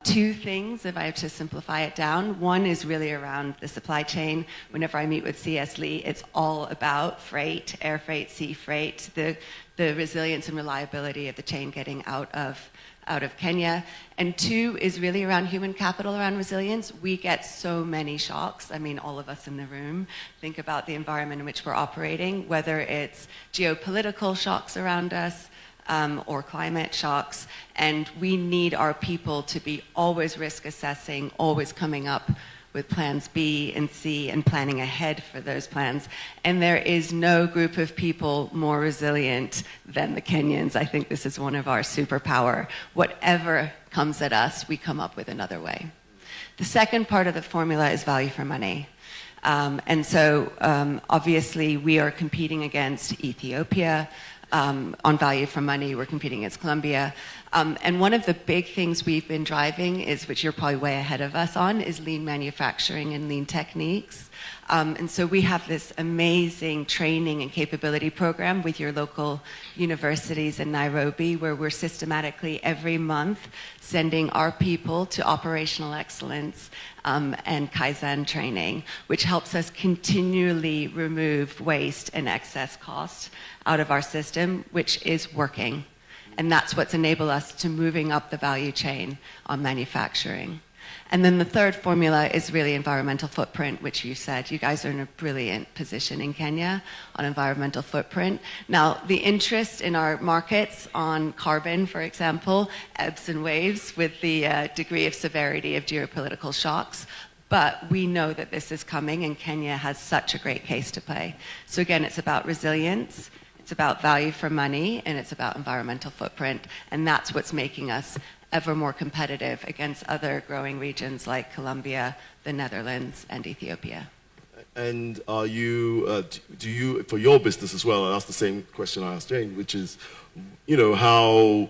two things, if I have to simplify it down. One is really around the supply chain. Whenever I meet with C.S. Lee, it's all about freight, air freight, sea freight, the resilience and reliability of the chain getting out of Kenya. And two is really around human capital, around resilience. We get so many shocks. I mean, all of us in the room think about the environment in which we're operating, whether it's geopolitical shocks around us, or climate shocks, and we need our people to be always risk assessing, always coming up with plans B and C and planning ahead for those plans. And there is no group of people more resilient than the Kenyans. I think this is one of our superpower. Whatever comes at us, we come up with another way. The second part of the formula is value for money. And so obviously we are competing against Ethiopia, on value for money. We're competing against Colombia. And one of the big things we've been driving is, which you're probably way ahead of us on, is lean manufacturing and lean techniques. And so we have this amazing training and capability program with your local universities in Nairobi, where we're systematically every month sending our people to operational excellence and Kaizen training, which helps us continually remove waste and excess cost out of our system, which is working. And that's what's enabled us to moving up the value chain on manufacturing. And then the third formula is really environmental footprint, which you said. You guys are in a brilliant position in Kenya on environmental footprint. Now, the interest in our markets on carbon, for example, ebbs and waves with the degree of severity of geopolitical shocks. But we know that this is coming, and Kenya has such a great case to play. So again, it's about resilience, it's about value for money, and it's about environmental footprint. And that's what's making us ever more competitive against other growing regions like Colombia, the Netherlands, and Ethiopia. And are you, do you, for your business as well, I asked the same question I asked Jane, which is, you know, how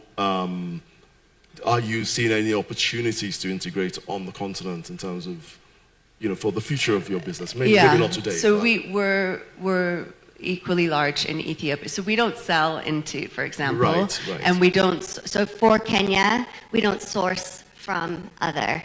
are you seeing any opportunities to integrate on the continent in terms of, you know, for the future of your business? Maybe not today. So we're equally large in Ethiopia. So we don't sell into, for example, right. And we don't. So for Kenya, we don't source from other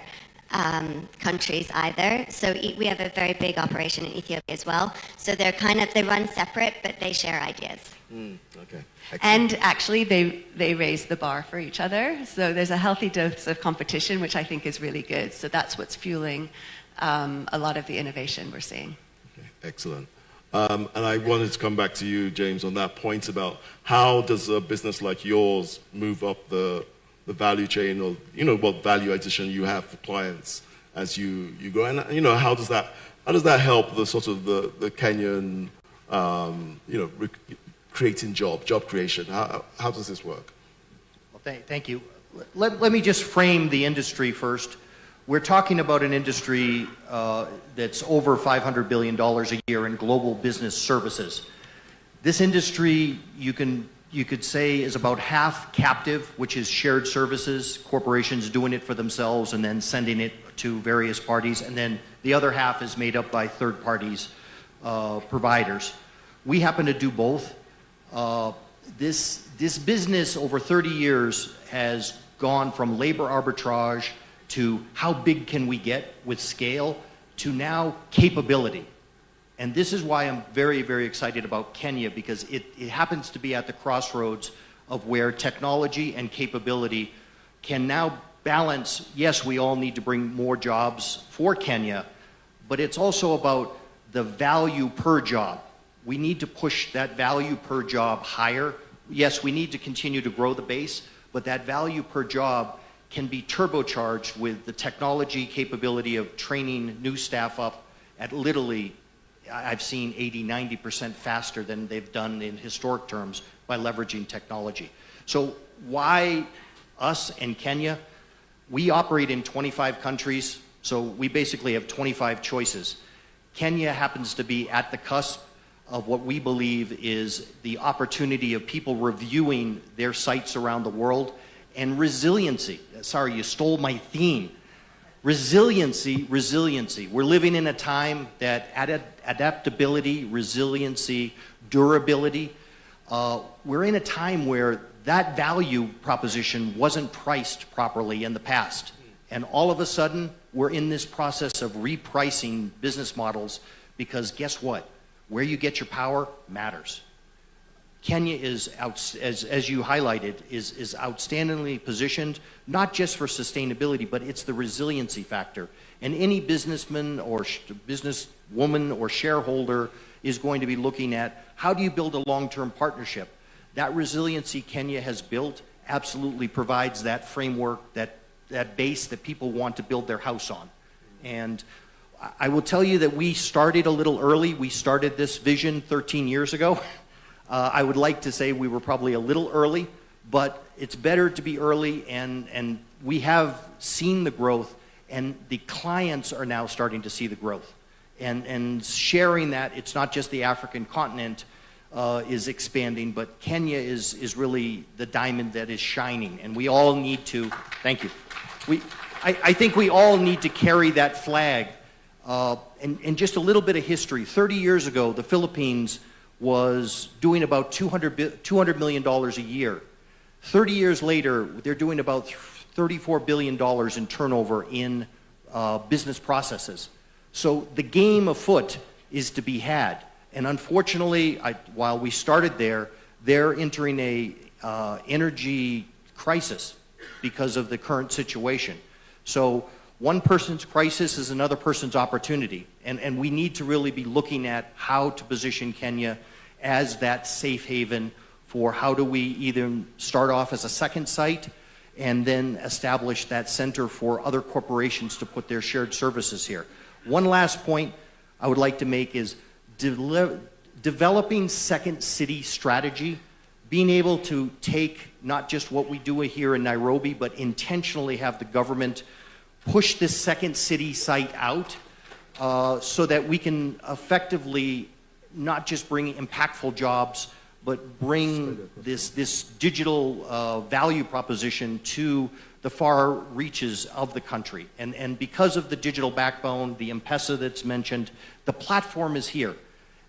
countries either. So we have a very big operation in Ethiopia as well. So they're they run separate, but they share ideas. Okay. Excellent. And actually, they raise the bar for each other. So there's a healthy dose of competition, which I think is really good. So that's what's fueling a lot of the innovation we're seeing. Okay. Excellent. And I wanted to come back to you, James, on that point about how does a business like yours move up the value chain, or, you know, what value addition you have for clients as you go, and, you know, how does that help the sort of the Kenyan, you know, creating job creation? How does this work? Well, thank you. Let me just frame the industry first. We're talking about an industry that's over $500 billion a year in global business services. This industry, you could say, is about half captive, which is shared services, corporations doing it for themselves and then sending it to various parties, and then the other half is made up by third parties, providers. We happen to do both. This business over 30 years has gone from labor arbitrage to how big can we get with scale, to now capability. And this is why I'm very, very excited about Kenya, because it happens to be at the crossroads of where technology and capability can now balance. Yes, we all need to bring more jobs for Kenya, but it's also about the value per job. We need to push that value per job higher. Yes, we need to continue to grow the base, but that value per job can be turbocharged with the technology capability of training new staff up at literally, I've seen 80–90% faster than they've done in historic terms by leveraging technology. So why us and Kenya? We operate in 25 countries, so we basically have 25 choices. Kenya happens to be at the cusp of what we believe is the opportunity of people reviewing their sites around the world, and resiliency. Sorry, you stole my theme. Resiliency. We're living in a time that adaptability, resiliency, durability, we're in a time where that value proposition wasn't priced properly in the past. And all of a sudden, we're in this process of repricing business models because guess what? Where you get your power matters. Kenya is, as you highlighted, is outstandingly positioned, not just for sustainability, but it's the resiliency factor. And any businessman or businesswoman or shareholder is going to be looking at how do you build a long-term partnership. That resiliency Kenya has built absolutely provides that framework, that base that people want to build their house on. And I will tell you that we started a little early. We started this vision 13 years ago. I would like to say we were probably a little early, but it's better to be early, and we have seen the growth, and the clients are now starting to see the growth. And sharing that, it's not just the African continent is expanding, but Kenya is really the diamond that is shining, and we all need to, thank you. I think we all need to carry that flag. And just a little bit of history. 30 years ago, the Philippines was doing about $200 million a year. 30 years later, they're doing about $34 billion in turnover in business processes. So the game afoot is to be had. And unfortunately, while we started there, they're entering a energy crisis because of the current situation. So one person's crisis is another person's opportunity. And we need to really be looking at how to position Kenya as that safe haven for how do we either start off as a second site and then establish that center for other corporations to put their shared services here. One last point I would like to make is developing second city strategy, being able to take not just what we do here in Nairobi, but intentionally have the government push this second city site out so that we can effectively not just bring impactful jobs, but bring this digital value proposition to the far reaches of the country. And because of the digital backbone, the M-Pesa that's mentioned, the platform is here.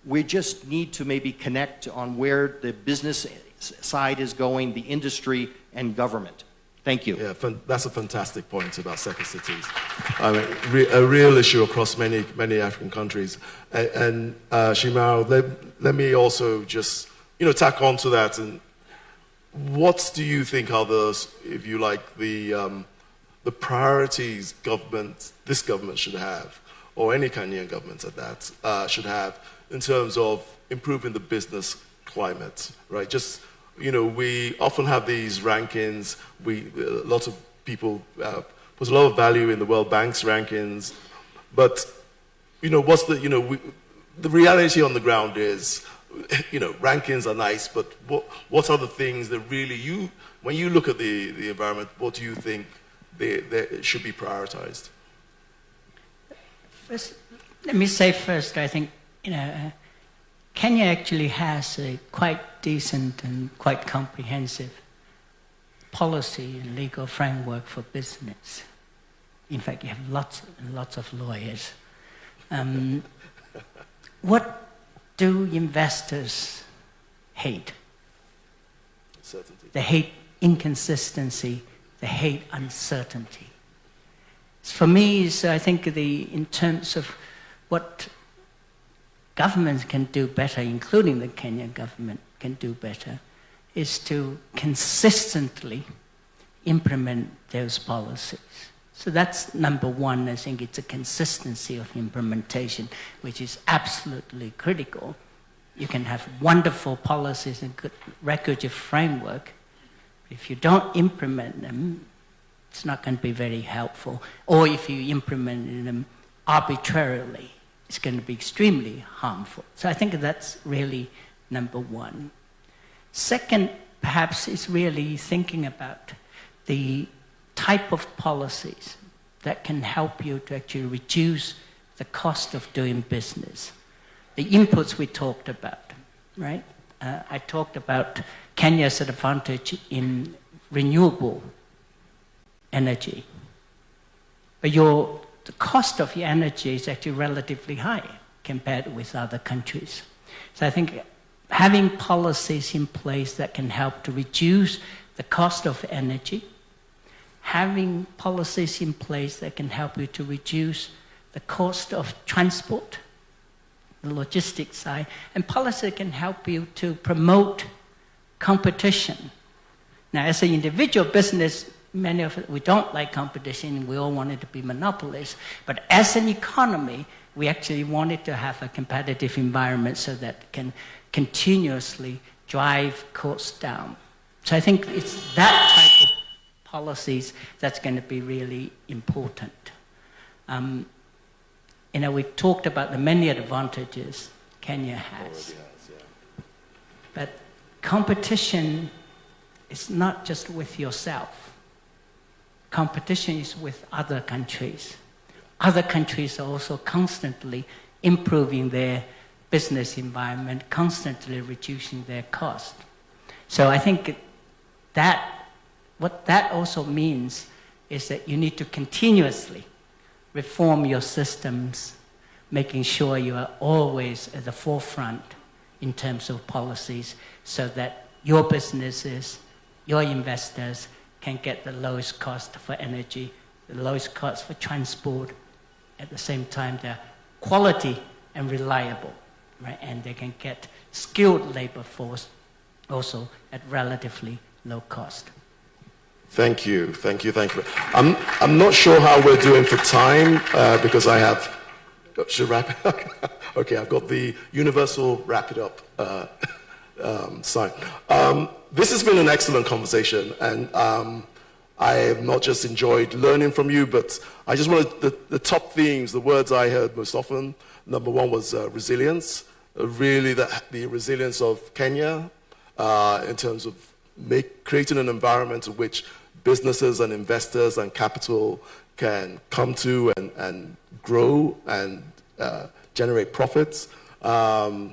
We just need to maybe connect on where the business side is going, the industry, and government. Thank you. Yeah, that's a fantastic point about second cities. I mean, a real issue across many African countries. And Shimao, let me also just tack on to that. And what do you think are the, if you like, the priorities this government should have, or any Kenyan government at that, should have in terms of improving the business climate, right? Just we often have these rankings. Lots of people put a lot of value in the World Bank's rankings, but what's the reality on the ground is, rankings are nice, but what are the things that really when you look at the environment, what do you think they should be prioritized? First, let me say first, I think Kenya actually has a quite decent and quite comprehensive policy and legal framework for business. In fact, you have lots and lots of lawyers. What do investors hate? Certainty. They hate inconsistency. They hate uncertainty. For me, so I think in terms of what governments can do better, including the Kenyan government can do better, is to consistently implement those policies. So that's number one. I think it's a consistency of implementation, which is absolutely critical. You can have wonderful policies and good regulatory framework. If you don't implement them, it's not going to be very helpful. Or if you implement them arbitrarily, it's going to be extremely harmful. So I think that's really number one. Second, perhaps, is really thinking about the type of policies that can help you to actually reduce the cost of doing business. The inputs we talked about, right? I talked about Kenya's advantage in renewable energy. But the cost of your energy is actually relatively high compared with other countries. So I think having policies in place that can help to reduce the cost of energy, having policies in place that can help you to reduce the cost of transport, the logistics side, and policy can help you to promote competition. Now, as an individual business, many of us, we don't like competition, we all want it to be monopolies, but as an economy, we actually want it to have a competitive environment so that it can continuously drive costs down. So I think it's that type of policies that's going to be really important. We talked about the many advantages Kenya has. But competition is not just with yourself. Competition is with other countries. Other countries are also constantly improving their business environment, constantly reducing their cost. So I think that what that also means is that you need to continuously reform your systems, making sure you are always at the forefront in terms of policies so that your businesses, your investors can get the lowest cost for energy, the lowest cost for transport. At the same time, they're quality and reliable, right? And they can get skilled labor force also at relatively low cost. Thank you. I'm not sure how we're doing for time because I have. Should wrap it up? Okay, I've got the universal wrap it up sign. This has been an excellent conversation, and I have not just enjoyed learning from you, but I just wanted the top themes, the words I heard most often. Number one was resilience, really the resilience of Kenya in terms of creating an environment in which businesses and investors and capital can come to and grow and generate profits. I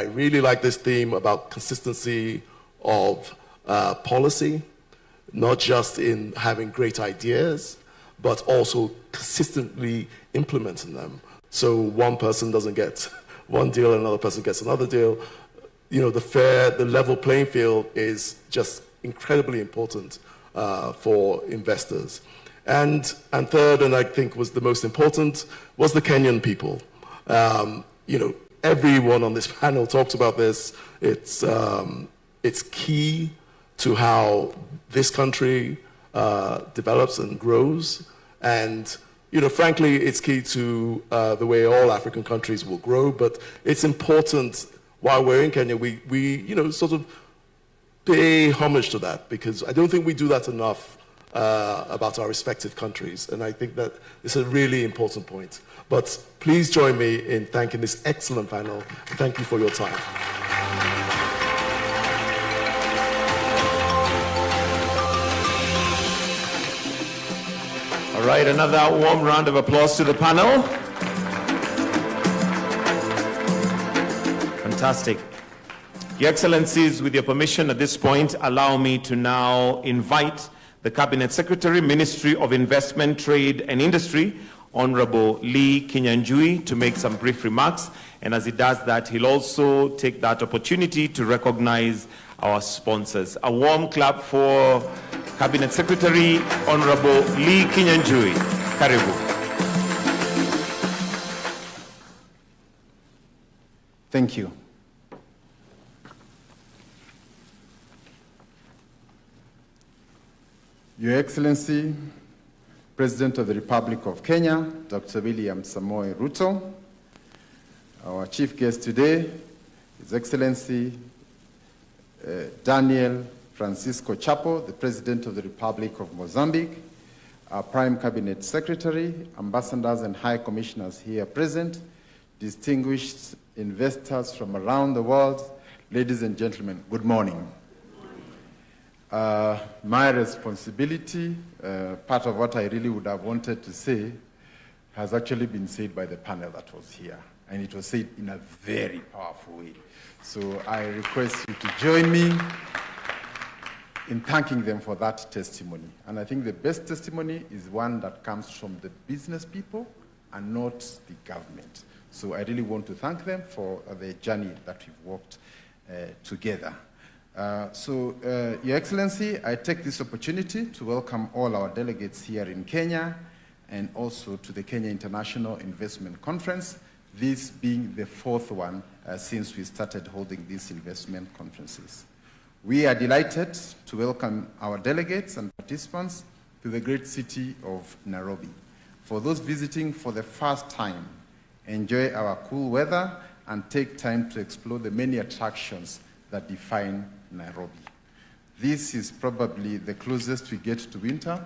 really like this theme about consistency of policy, not just in having great ideas, but also consistently implementing them. So one person doesn't get one deal and another person gets another deal. The level playing field is just incredibly important for investors. And third, and I think was the most important, was the Kenyan people. Everyone on this panel talks about this. It's key to how this country develops and grows. And frankly, it's key to the way all African countries will grow. But it's important while we're in Kenya, we sort of pay homage to that, because I don't think we do that enough about our respective countries. And I think that it's a really important point. But please join me in thanking this excellent panel. Thank you for your time. All right, another warm round of applause to the panel. Fantastic. Your Excellencies, with your permission at this point, allow me to now invite the Cabinet Secretary, Ministry of Investment, Trade and Industry, Honorable Lee Kinyanjui, to make some brief remarks. And as he does that, he'll also take that opportunity to recognize our sponsors. A warm clap for Cabinet Secretary, Honorable Lee Kinyanjui. Karibu. Thank you. Your Excellency, President of the Republic of Kenya, Dr. William Samoei Ruto, our chief guest today, His Excellency Daniel Francisco Chapo, the President of the Republic of Mozambique, our Prime Cabinet Secretary, ambassadors and high commissioners here present, distinguished investors from around the world, ladies and gentlemen, good morning. My responsibility, part of what I really would have wanted to say, has actually been said by the panel that was here, and it was said in a very powerful way. So I request you to join me in thanking them for that testimony. And I think the best testimony is one that comes from the business people and not the government. So I really want to thank them for the journey that we've walked together. Your Excellency, I take this opportunity to welcome all our delegates here in Kenya and also to the Kenya International Investment Conference, this being the fourth one since we started holding these investment conferences. We are delighted to welcome our delegates and participants to the great city of Nairobi. For those visiting for the first time, enjoy our cool weather and take time to explore the many attractions that define Nairobi. This is probably the closest we get to winter,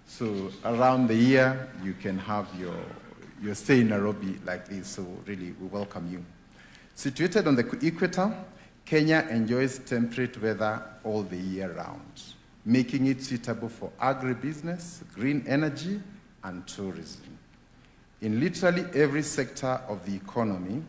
so around the year you can have your stay in Nairobi like this, so really we welcome you. Situated on the equator, Kenya enjoys temperate weather all the year round, making it suitable for agribusiness, green energy, and tourism. In literally every sector of the economy,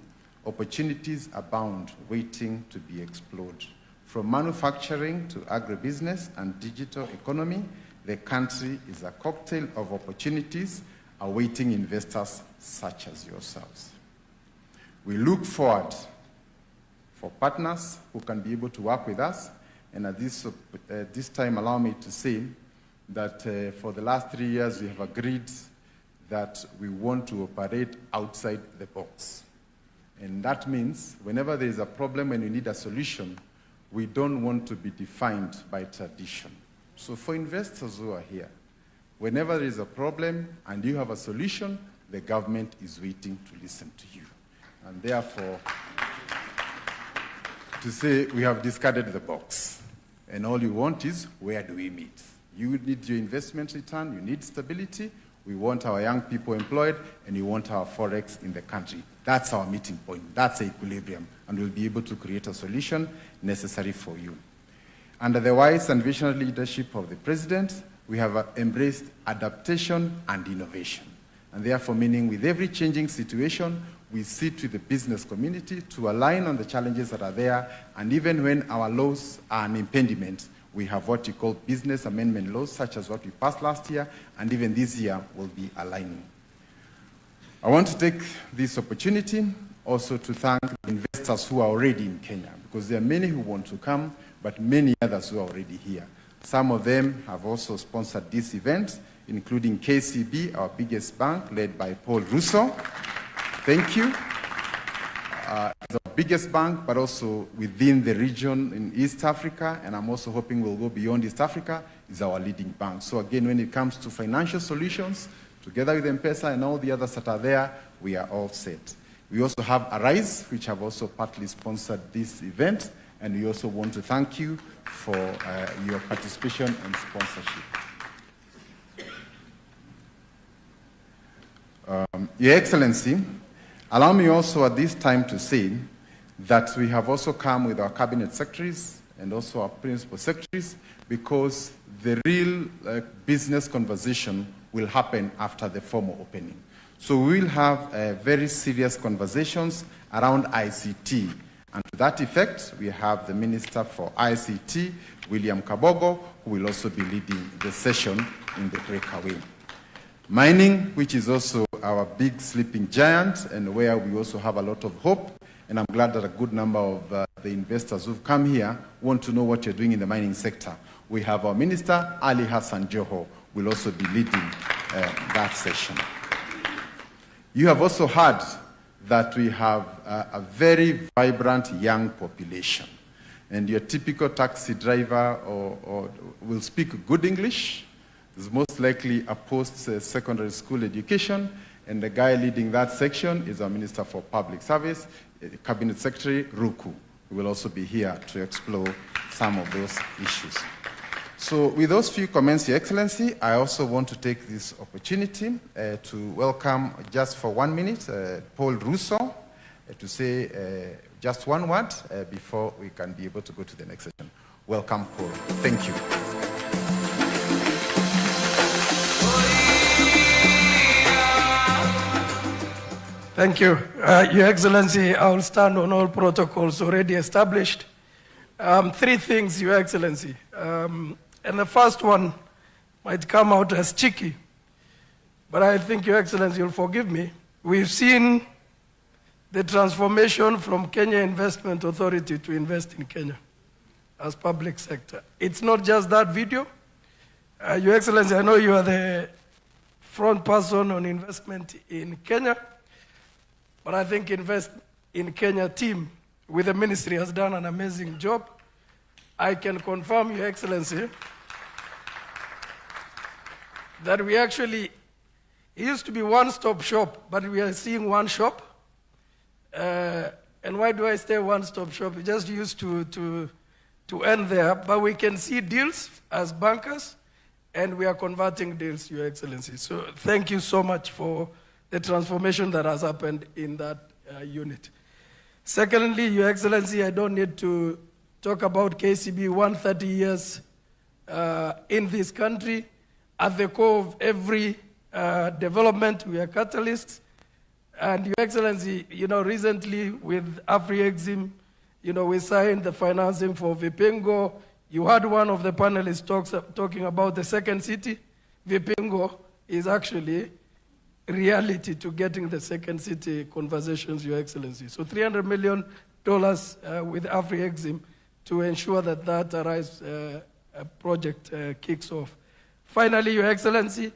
opportunities abound waiting to be explored. From manufacturing to agribusiness and digital economy, the country is a cocktail of opportunities awaiting investors such as yourselves. We look forward for partners who can be able to work with us, and at this time allow me to say that for the last 3 years we have agreed that we want to operate outside the box. And that means whenever there is a problem and you need a solution, we don't want to be defined by tradition. So for investors who are here, whenever there is a problem and you have a solution, the government is waiting to listen to you. And therefore, to say we have discarded the box, and all you want is, where do we meet? You need your investment return, you need stability, we want our young people employed, and you want our forex in the country. That's our meeting point, that's the equilibrium, and we'll be able to create a solution necessary for you. Under the wise and visionary leadership of the President, we have embraced adaptation and innovation. And therefore, meaning with every changing situation, we sit with the business community to align on the challenges that are there, and even when our laws are an impediment, we have what we call business amendment laws, such as what we passed last year, and even this year will be aligning. I want to take this opportunity also to thank investors who are already in Kenya, because there are many who want to come, but many others who are already here. Some of them have also sponsored this event, including KCB, our biggest bank, led by Paul Russo. Thank you. It's our biggest bank, but also within the region in East Africa, and I'm also hoping we'll go beyond East Africa, is our leading bank. So again, when it comes to financial solutions, together with M-Pesa and all the others that are there, we are all set. We also have Arise, which have also partly sponsored this event, and we also want to thank you for your participation and sponsorship. Your Excellency, allow me also at this time to say that we have also come with our cabinet secretaries and also our principal secretaries, because the real business conversation will happen after the formal opening. So we will have very serious conversations around ICT. And to that effect, we have the Minister for ICT, William Kabogo, who will also be leading the session in the breakaway. Mining, which is also our big sleeping giant, and where we also have a lot of hope, and I'm glad that a good number of the investors who've come here want to know what you're doing in the mining sector. We have our Minister, Ali Hassan Joho, will also be leading that session. You have also heard that we have a very vibrant young population, and your typical taxi driver or will speak good English, is most likely a post-secondary school education, and the guy leading that section is our Minister for Public Service, Cabinet Secretary Ruku, who will also be here to explore some of those issues. So with those few comments, Your Excellency, I also want to take this opportunity to welcome, just for 1 minute, Paul Russo, to say just one word before we can be able to go to the next session. Welcome, Paul. Thank you. Thank you. Your Excellency, I will stand on all protocols already established. 3 things, Your Excellency. And the first one might come out as cheeky, but I think, Your Excellency, you'll forgive me. We've seen the transformation from Kenya Investment Authority to Invest in Kenya. as public sector. It's not just that video. Your Excellency, I know you are the front person on investment in Kenya, but I think Invest in Kenya team with the ministry has done an amazing job. I can confirm, Your Excellency, that we actually, it used to be one-stop shop, but we are seeing one shop. And why do I say one-stop shop? We just used to end there, but we can see deals as bankers, and we are converting deals, Your Excellency. So thank you so much for the transformation that has happened in that unit. Secondly, Your Excellency, I don't need to talk about KCB 130 years in this country. At the core of every development, we are catalysts. And Your Excellency, recently with AfriExim, we signed the financing for Vipingo. You had one of the panelists talking about the second city. Vipingo is actually reality to getting the second city conversations, Your Excellency. So $300 million with AfriExim to ensure that that Arise project kicks off. Finally, Your Excellency,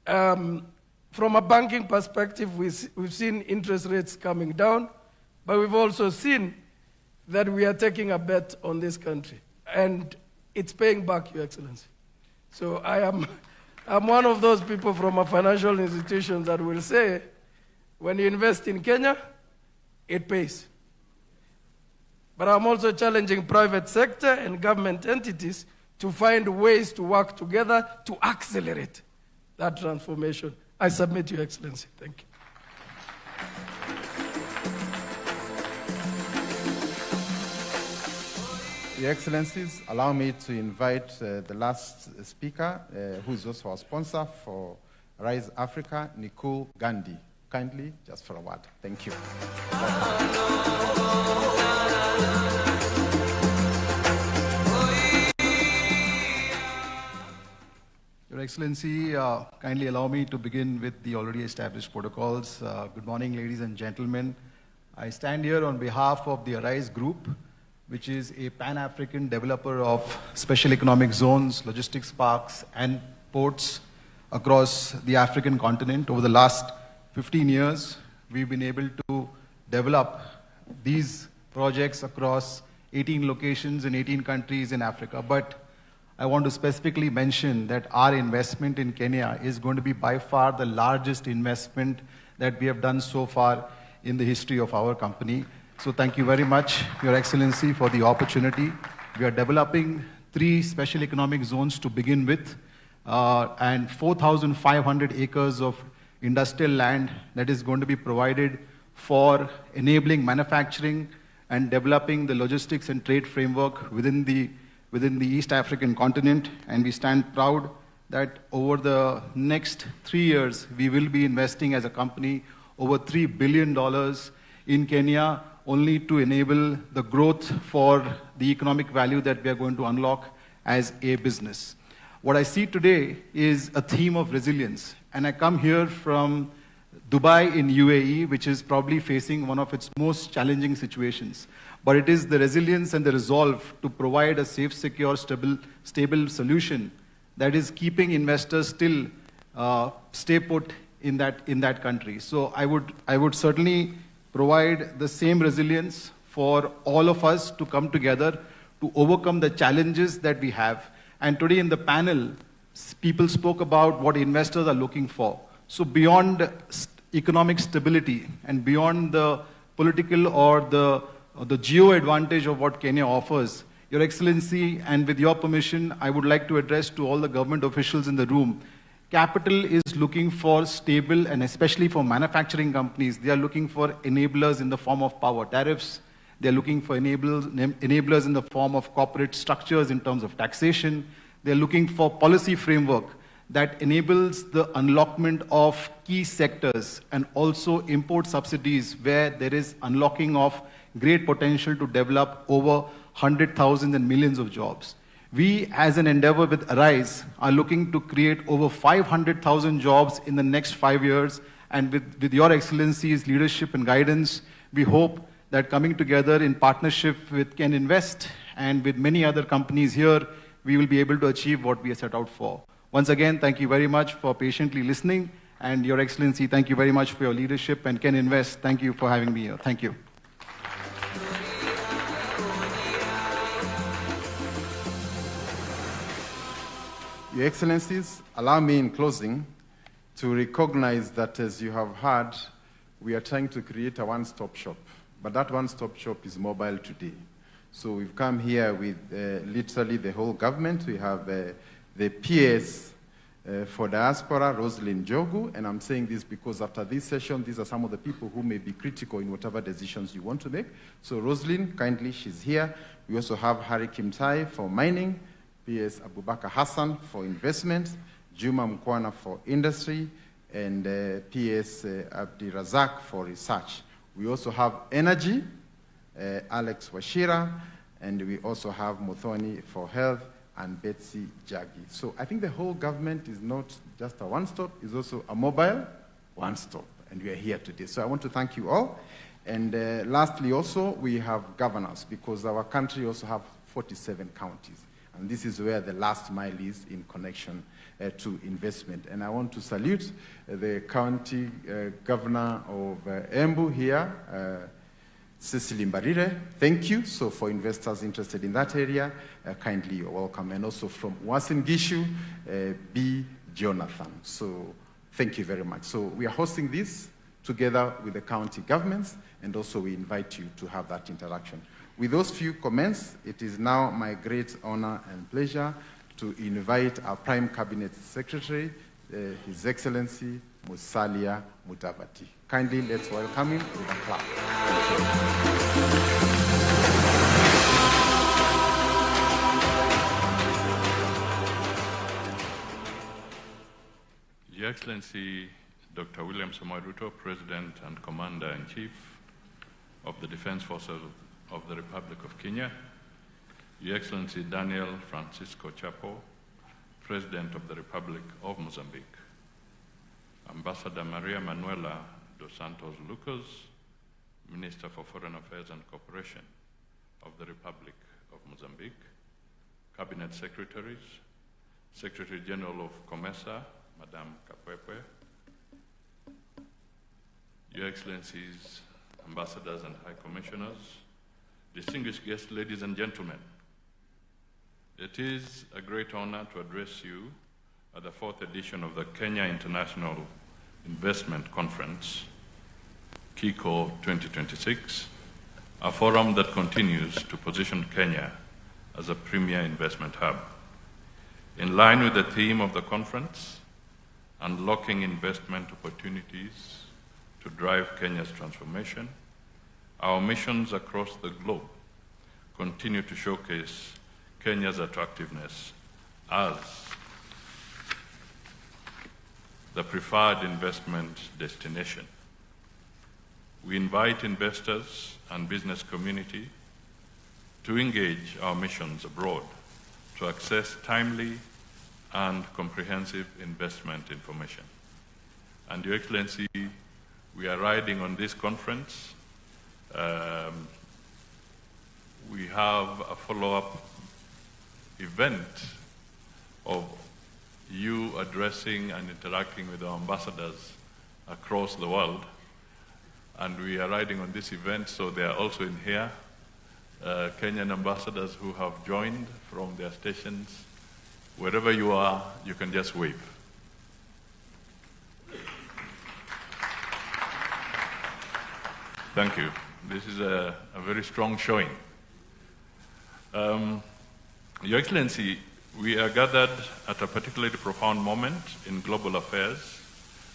from a banking perspective, we've seen interest rates coming down, but we've also seen that we are taking a bet on this country, and it's paying back, Your Excellency. So I'm one of those people from a financial institution that will say, when you invest in Kenya, it pays. But I'm also challenging private sector and government entities to find ways to work together to accelerate that transformation. I submit, Your Excellency. Thank you. Your Excellencies, allow me to invite the last speaker, who is also our sponsor for Rise Africa, Nicole Gandhi. Kindly, just for a word. Thank you. Your Excellency, kindly allow me to begin with the already established protocols. Good morning, ladies and gentlemen. I stand here on behalf of the Arise Group, which is a Pan-African developer of special economic zones, logistics parks, and ports across the African continent. Over the last 15 years, we've been able to develop these projects across 18 locations in 18 countries in Africa. But I want to specifically mention that our investment in Kenya is going to be by far the largest investment that we have done so far in the history of our company. So thank you very much, Your Excellency, for the opportunity. We are developing 3 special economic zones to begin with, and 4,500 acres of industrial land that is going to be provided for enabling manufacturing and developing the logistics and trade framework within the East African continent. And we stand proud that over the next 3 years, we will be investing as a company over $3 billion in Kenya, only to enable the growth for the economic value that we are going to unlock as a business. What I see today is a theme of resilience. And I come here from Dubai in UAE, which is probably facing one of its most challenging situations. But it is the resilience and the resolve to provide a safe, secure, stable solution that is keeping investors still stay put in that country. So I would certainly provide the same resilience for all of us to come together to overcome the challenges that we have. And today in the panel, people spoke about what investors are looking for. So beyond economic stability and beyond the political or the geo advantage of what Kenya offers, Your Excellency, and with your permission, I would like to address to all the government officials in the room. Capital is looking for stable, and especially for manufacturing companies, they are looking for enablers in the form of power tariffs. They're looking for enablers in the form of corporate structures in terms of taxation. They're looking for policy framework that enables the unlockment of key sectors and also import subsidies where there is unlocking of great potential to develop over 100,000 and millions of jobs. We, as an endeavor with Arise, are looking to create over 500,000 jobs in the next 5 years. And with Your Excellency's leadership and guidance, we hope that coming together in partnership with Ken Invest and with many other companies here, we will be able to achieve what we are set out for. Once again, thank you very much for patiently listening, and Your Excellency, thank you very much for your leadership, and Ken Invest, thank you for having me here. Thank you. Your Excellencies, allow me in closing to recognize that, as you have heard, we are trying to create a one-stop shop, but that one-stop shop is mobile today. So we've come here with literally the whole government. We have the PS for diaspora, Rosalind Jogu, and I'm saying this because after this session, these are some of the people who may be critical in whatever decisions you want to make. So Rosalind, kindly, she's here. We also have Harry Kimtai for mining, PS Abubakar Hassan for investment, Juma Mkwana for industry, and PS Abdi Razak for research. We also have energy, Alex Washira, and we also have Muthoni for health, and Betsy Jagi. So I think the whole government is not just a one-stop, it's also a mobile one-stop, and we are here today. So I want to thank you all. And lastly also, we have governors, because our country also have 47 counties. And this is where the last mile is in connection to investment. And I want to salute the county governor of Embu here, Cecily Mbarire. Thank you. So for investors interested in that area, kindly you're welcome. And also from Uasin Gishu, B. Jonathan. So thank you very much. So we are hosting this together with the county governments, and also we invite you to have that interaction. With those few comments, it is now my great honor and pleasure to invite our Prime Cabinet Secretary, His Excellency Musalia Mudavadi. Kindly let's welcome him with a clap. Your Excellency Dr. William Samoei Ruto, President and Commander-in-Chief of the Defense Forces of the Republic of Kenya, Your Excellency Daniel Francisco Chapo, President of the Republic of Mozambique, Ambassador Maria Manuela dos Santos Lucas, Minister for Foreign Affairs and Cooperation of the Republic of Mozambique, Cabinet Secretaries, Secretary General of COMESA, Madame Kapwepwe, Your Excellencies, Ambassadors and High Commissioners, distinguished guests, ladies and gentlemen, it is a great honor to address you at the 4th edition of the Kenya International Investment Conference, KICO 2026, a forum that continues to position Kenya as a premier investment hub. In line with the theme of the conference, unlocking investment opportunities to drive Kenya's transformation, our missions across the globe continue to showcase Kenya's attractiveness as the preferred investment destination. We invite investors and business community to engage our missions abroad to access timely and comprehensive investment information. And Your Excellency, we are riding on this conference. We have a follow-up event of you addressing and interacting with our ambassadors across the world. And we are riding on this event, so they are also in here, Kenyan ambassadors who have joined from their stations. Wherever you are, you can just wave. Thank you. This is a very strong showing. Your Excellency, we are gathered at a particularly profound moment in global affairs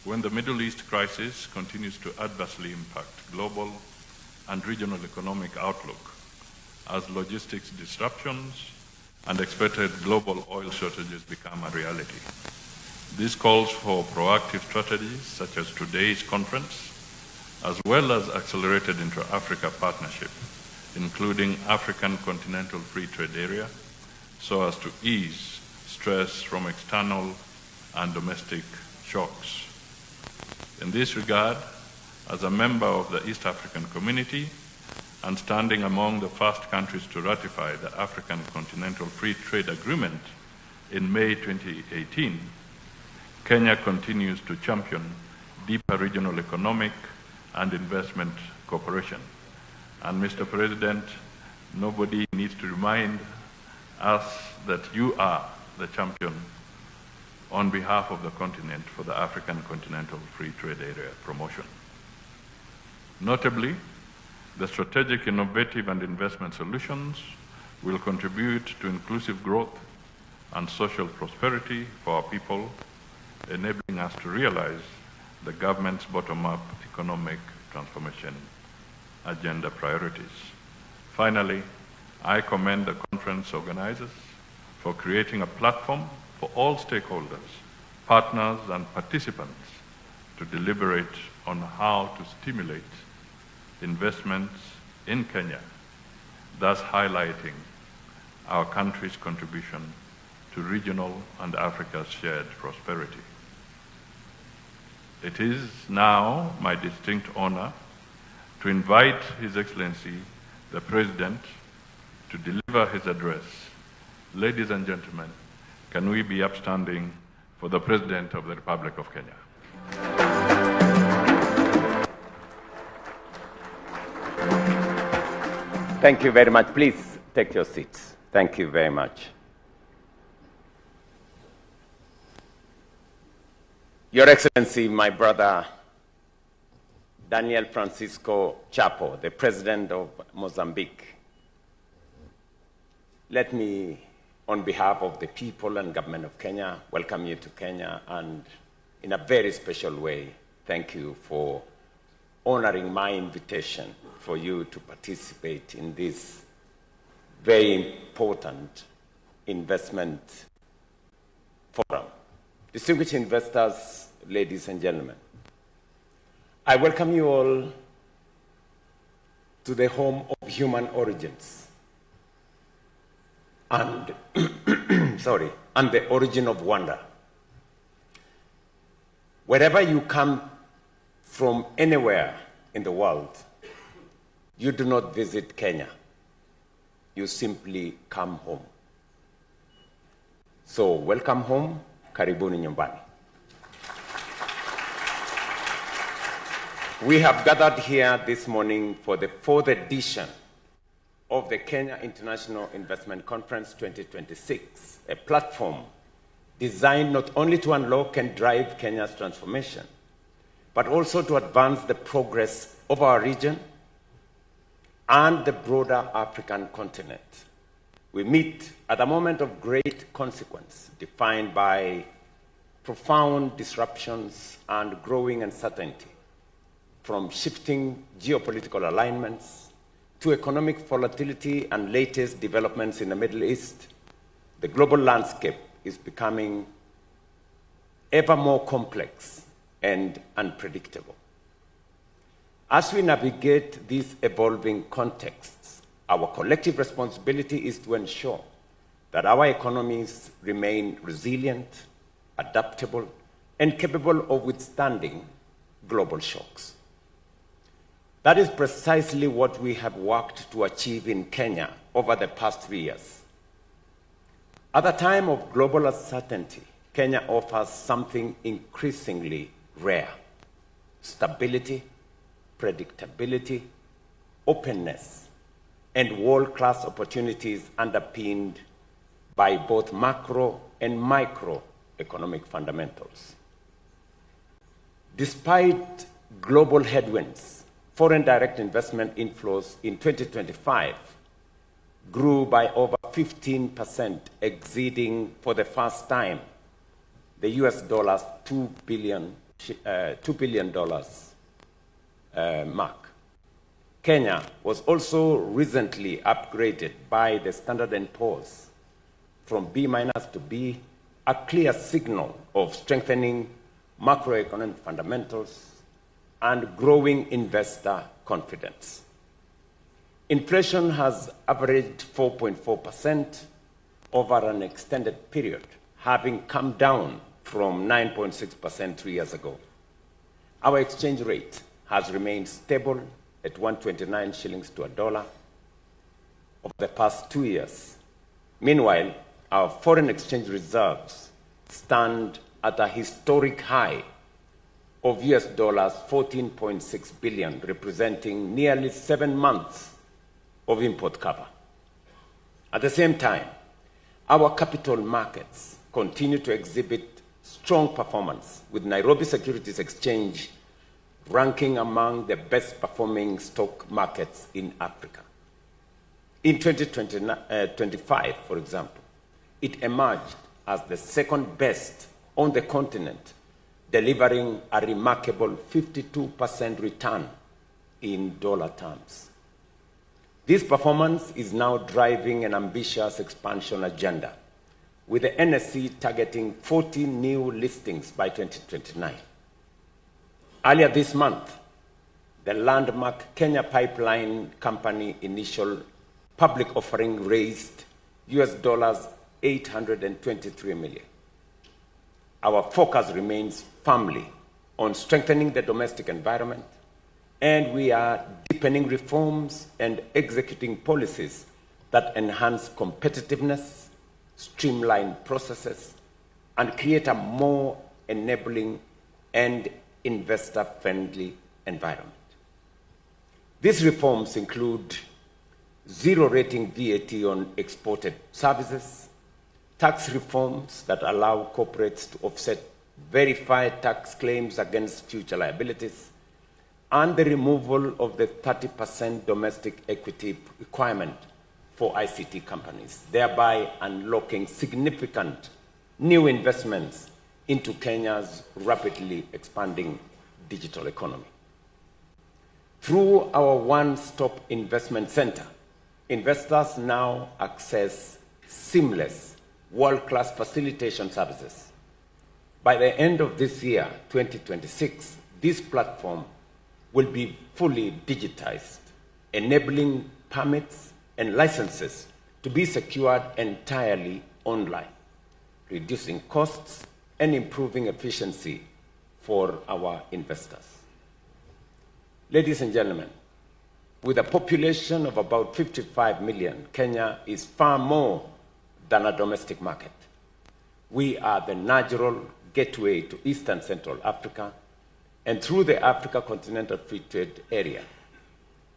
when the Middle East crisis continues to adversely impact global and regional economic outlook as logistics disruptions and expected global oil shortages become a reality. This calls for proactive strategies such as today's conference, as well as accelerated intra-Africa partnership, including African Continental Free Trade Area, so as to ease stress from external and domestic shocks. In this regard, as a member of the East African Community, and standing among the first countries to ratify the African Continental Free Trade Agreement in May 2018, Kenya continues to champion deeper regional economic and investment cooperation. And Mr. President, nobody needs to remind us that you are the champion on behalf of the continent for the African Continental Free Trade Area promotion. Notably, the strategic, innovative, and investment solutions will contribute to inclusive growth and social prosperity for our people, enabling us to realize the government's bottom-up economic transformation agenda priorities. Finally, I commend the conference organizers for creating a platform for all stakeholders, partners, and participants to deliberate on how to stimulate investments in Kenya, thus highlighting our country's contribution to regional and Africa's shared prosperity. It is now my distinct honor to invite His Excellency, the President, to deliver his address. Ladies and gentlemen, can we be upstanding for the President of the Republic of Kenya? Thank you very much. Please take your seats. Thank you very much. Your Excellency, my brother Daniel Francisco Chapo, the President of Mozambique, let me, on behalf of the people and government of Kenya, welcome you to Kenya, and in a very special way, thank you for honoring my invitation for you to participate in this very important investment forum. Distinguished investors, ladies and gentlemen, I welcome you all to the home of human origins and, and the origin of wonder. Wherever you come from anywhere in the world, you do not visit Kenya. You simply come home. So welcome home, karibuni nyumbani. We have gathered here this morning for the 4th edition of the Kenya International Investment Conference 2026, a platform designed not only to unlock and drive Kenya's transformation, but also to advance the progress of our region and the broader African continent. We meet at a moment of great consequence, defined by profound disruptions and growing uncertainty, from shifting geopolitical alignments to economic volatility and latest developments in the Middle East. The global landscape is becoming ever more complex and unpredictable. As we navigate these evolving contexts, our collective responsibility is to ensure that our economies remain resilient, adaptable, and capable of withstanding global shocks. That is precisely what we have worked to achieve in Kenya over the past 3 years. At a time of global uncertainty, Kenya offers something increasingly rare: stability, predictability, openness, and world-class opportunities underpinned by both macro and microeconomic fundamentals. Despite global headwinds, foreign direct investment inflows in 2025 grew by over 15%, exceeding for the first time the US dollars $2 billion mark. Kenya was also recently upgraded by the Standard & Poor's from B- to B, a clear signal of strengthening macroeconomic fundamentals and growing investor confidence. Inflation has averaged 4.4% over an extended period, having come down from 9.6% 3 years ago. Our exchange rate has remained stable at 129 shillings to a dollar over the past 2 years. Meanwhile, our foreign exchange reserves stand at a historic high of US dollars 14.6 billion, representing nearly 7 months of import cover. At the same time, our capital markets continue to exhibit strong performance, with Nairobi Securities Exchange ranking among the best performing stock markets in Africa. In 2025, for example, it emerged as the second best on the continent, delivering a remarkable 52% return in dollar terms. This performance is now driving an ambitious expansion agenda, with the NSE targeting 40 new listings by 2029. Earlier this month, the landmark Kenya Pipeline Company initial public offering raised US dollars 823 million. Our focus remains firmly on strengthening the domestic environment, and we are deepening reforms and executing policies that enhance competitiveness, streamline processes, and create a more enabling and investor-friendly environment. These reforms include zero-rating VAT on exported services, tax reforms that allow corporates to offset verified tax claims against future liabilities, and the removal of the 30% domestic equity requirement for ICT companies, thereby unlocking significant new investments into Kenya's rapidly expanding digital economy. Through our one-stop investment center, investors now access seamless, world-class facilitation services. By the end of this year, 2026, this platform will be fully digitized, enabling permits and licenses to be secured entirely online, reducing costs and improving efficiency for our investors. Ladies and gentlemen, with a population of about 55 million, Kenya is far more than a domestic market. We are the natural gateway to East and Central Africa, and through the Africa Continental Free Trade Area,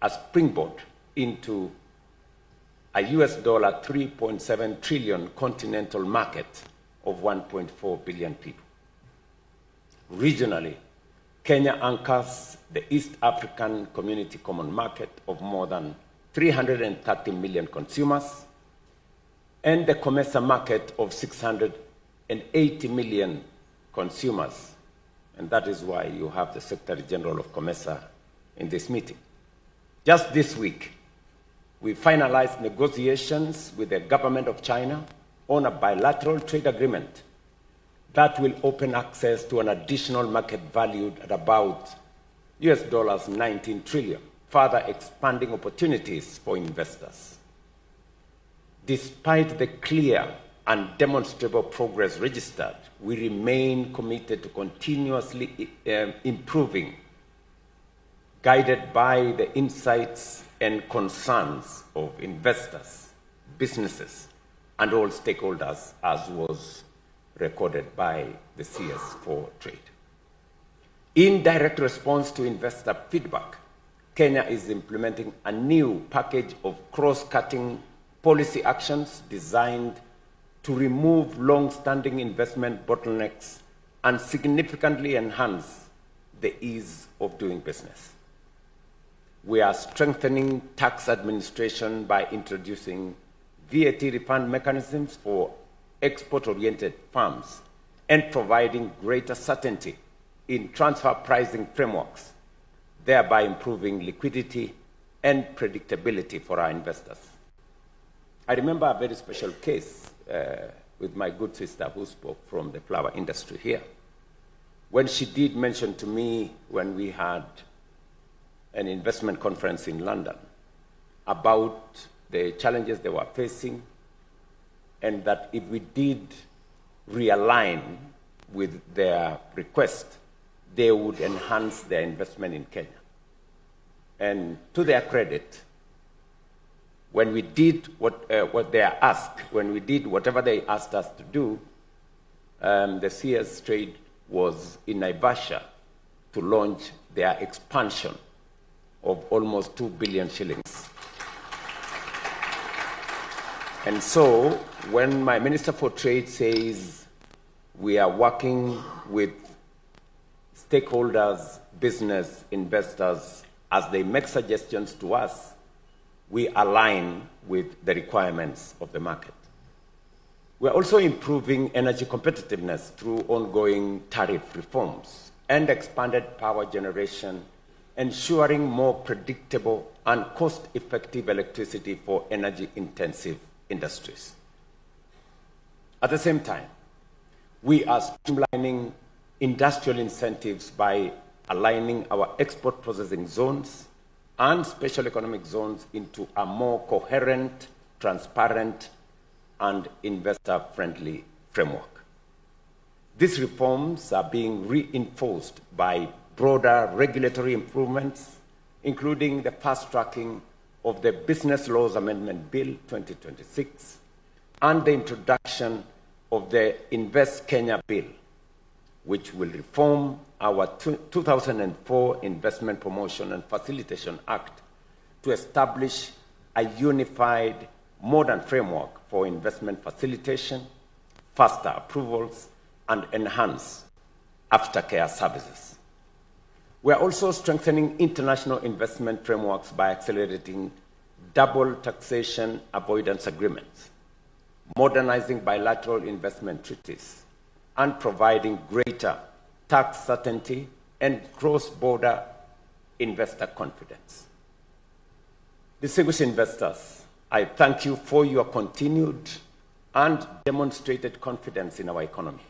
a springboard into a US dollar 3.7 trillion continental market of 1.4 billion people. Regionally, Kenya anchors the East African Community Common Market of more than 330 million consumers, and the COMESA market of 680 million consumers. And that is why you have the Secretary General of COMESA in this meeting. Just this week, we finalized negotiations with the government of China on a bilateral trade agreement that will open access to an additional market valued at about US dollars 19 trillion, further expanding opportunities for investors. Despite the clear and demonstrable progress registered, we remain committed to continuously improving, guided by the insights and concerns of investors, businesses, and all stakeholders, as was recorded by the CS for Trade. In direct response to investor feedback, Kenya is implementing a new package of cross-cutting policy actions designed to remove long-standing investment bottlenecks and significantly enhance the ease of doing business. We are strengthening tax administration by introducing VAT refund mechanisms for export-oriented firms and providing greater certainty in transfer pricing frameworks, thereby improving liquidity and predictability for our investors. I remember a very special case with my good sister who spoke from the flower industry here, when she did mention to me when we had an investment conference in London about the challenges they were facing, and that if we did realign with their request, they would enhance their investment in Kenya. And to their credit, when we did what they are asked, when we did whatever they asked us to do, the CS Trade was in Naivasha to launch their expansion of almost 2 billion shillings. And so when my Minister for Trade says we are working with stakeholders, business, investors, as they make suggestions to us, we align with the requirements of the market. We're also improving energy competitiveness through ongoing tariff reforms and expanded power generation, ensuring more predictable and cost-effective electricity for energy-intensive industries. At the same time, we are streamlining industrial incentives by aligning our export processing zones and special economic zones into a more coherent, transparent, and investor-friendly framework. These reforms are being reinforced by broader regulatory improvements, including the fast-tracking of the Business Laws Amendment Bill 2026 and the introduction of the Invest Kenya Bill, which will reform our 2004 Investment Promotion and Facilitation Act to establish a unified, modern framework for investment facilitation, faster approvals, and enhance aftercare services. We are also strengthening international investment frameworks by accelerating double taxation avoidance agreements, modernizing bilateral investment treaties, and providing greater tax certainty and cross-border investor confidence. Distinguished investors, I thank you for your continued and demonstrated confidence in our economy.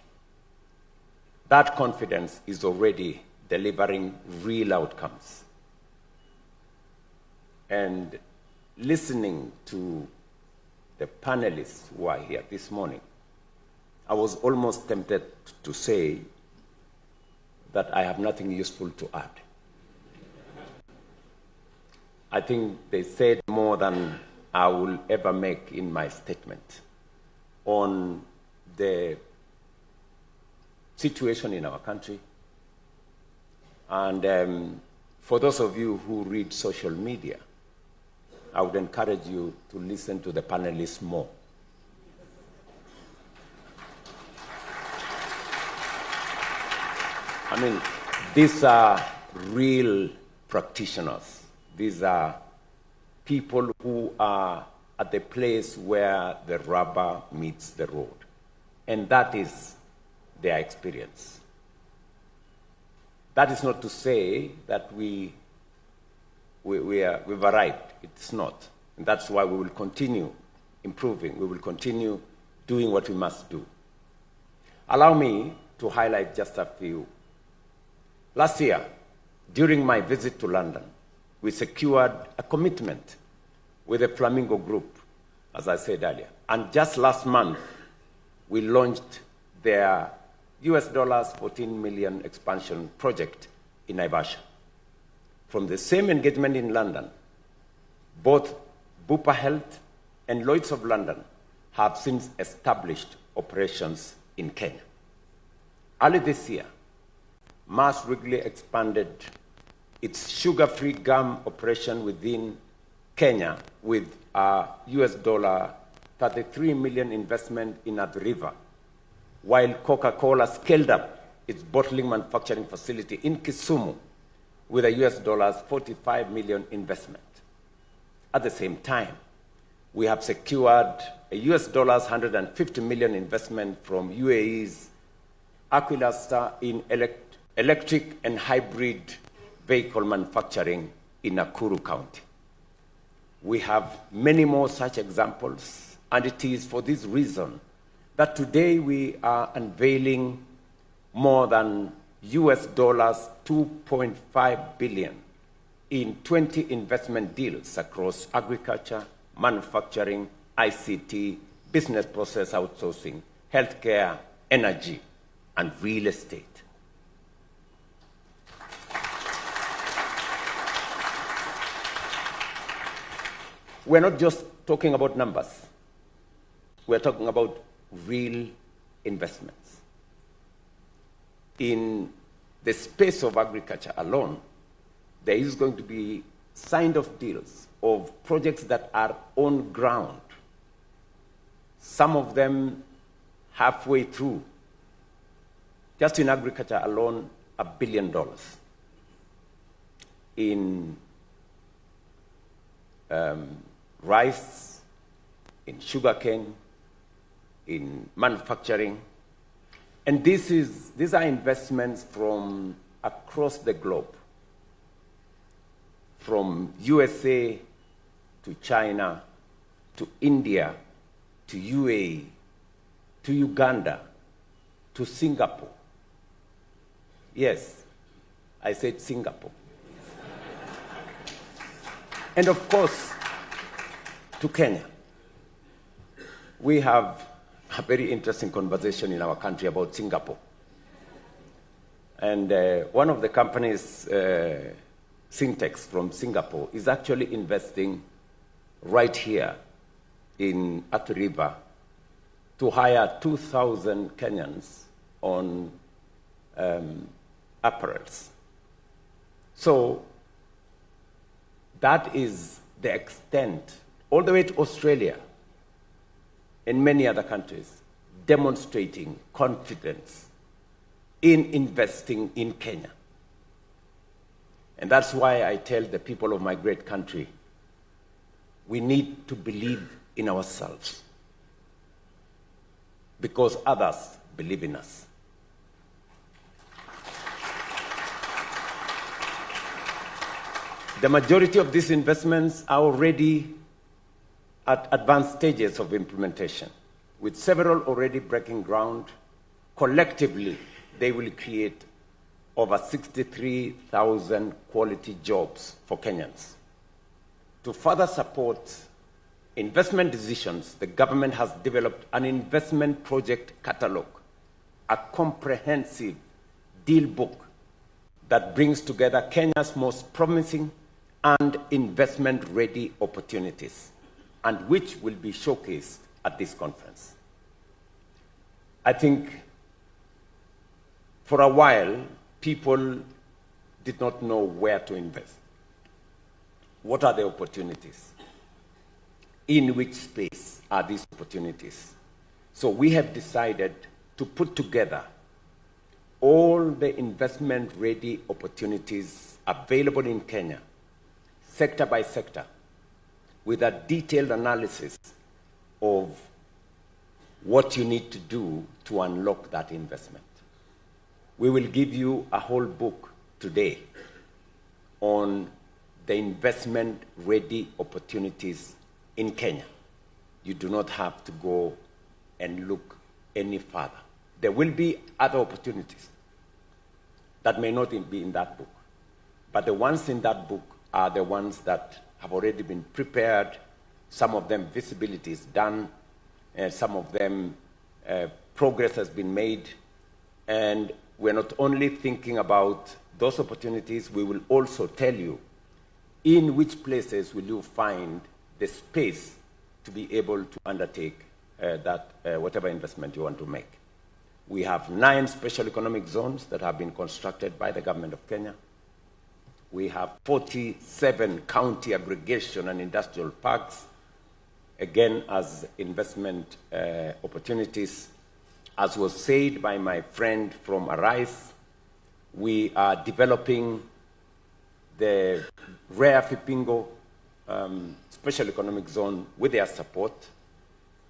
That confidence is already delivering real outcomes. And listening to the panelists who are here this morning, I was almost tempted to say that I have nothing useful to add. I think they said more than I will ever make in my statement on the situation in our country. And for those of you who read social media, I would encourage you to listen to the panelists more. I mean, these are real practitioners. These are people who are at the place where the rubber meets the road. And that is their experience. That is not to say that we've arrived. It's not. And that's why we will continue improving. We will continue doing what we must do. Allow me to highlight just a few. Last year, during my visit to London, we secured a commitment with the Flamingo Group, as I said earlier. And just last month, we launched their US $14 million expansion project in Naivasha. From the same engagement in London, both Bupa Health and Lloyds of London have since established operations in Kenya. Early this year, Mars Wrigley expanded its sugar-free gum operation within Kenya with a US $33 million investment in Athi River, while Coca-Cola scaled up its bottling manufacturing facility in Kisumu with a US $45 million investment. At the same time, we have secured a US $150 million investment from UAE's Aquilastar in electric and hybrid vehicle manufacturing in Nakuru County. We have many more such examples, and it is for this reason that today we are unveiling more than US $2.5 billion in 20 investment deals across agriculture, manufacturing, ICT, business process outsourcing, healthcare, energy, and real estate. we're not just talking about numbers. We're talking about real investments. In the space of agriculture alone, there is going to be signed off deals of projects that are on ground. Some of them halfway through. Just in agriculture alone, $1 billion. In rice, in sugarcane, in manufacturing. And these are investments from across the globe, from USA to China, to India, to UAE, to Uganda, to Singapore. Yes, I said Singapore. And of course, to Kenya. We have a very interesting conversation in our country about Singapore. And one of the companies, Syntex from Singapore, is actually investing right here in Athi River to hire 2,000 Kenyans on apparels. So that is the extent, all the way to Australia and many other countries, demonstrating confidence in investing in Kenya. And that's why I tell the people of my great country, we need to believe in ourselves because others believe in us. The majority of these investments are already at advanced stages of implementation, with several already breaking ground. Collectively, they will create over 63,000 quality jobs for Kenyans. To further support investment decisions, the government has developed an investment project catalog, a comprehensive deal book that brings together Kenya's most promising and investment-ready opportunities, and which will be showcased at this conference. I think for a while, people did not know where to invest. What are the opportunities? In which space are these opportunities? So we have decided to put together all the investment-ready opportunities available in Kenya, sector by sector, with a detailed analysis of what you need to do to unlock that investment. We will give you a whole book today on the investment-ready opportunities in Kenya. You do not have to go and look any further. There will be other opportunities that may not be in that book, but the ones in that book are the ones that have already been prepared. Some of them visibility is done, and some of them progress has been made. And we're not only thinking about those opportunities, we will also tell you in which places will you find the space to be able to undertake whatever investment you want to make. We have 9 special economic zones that have been constructed by the government of Kenya. We have 47 county aggregation and industrial parks, again, as investment opportunities. As was said by my friend from Arise, we are developing the Rare Fipingo Special Economic Zone with their support.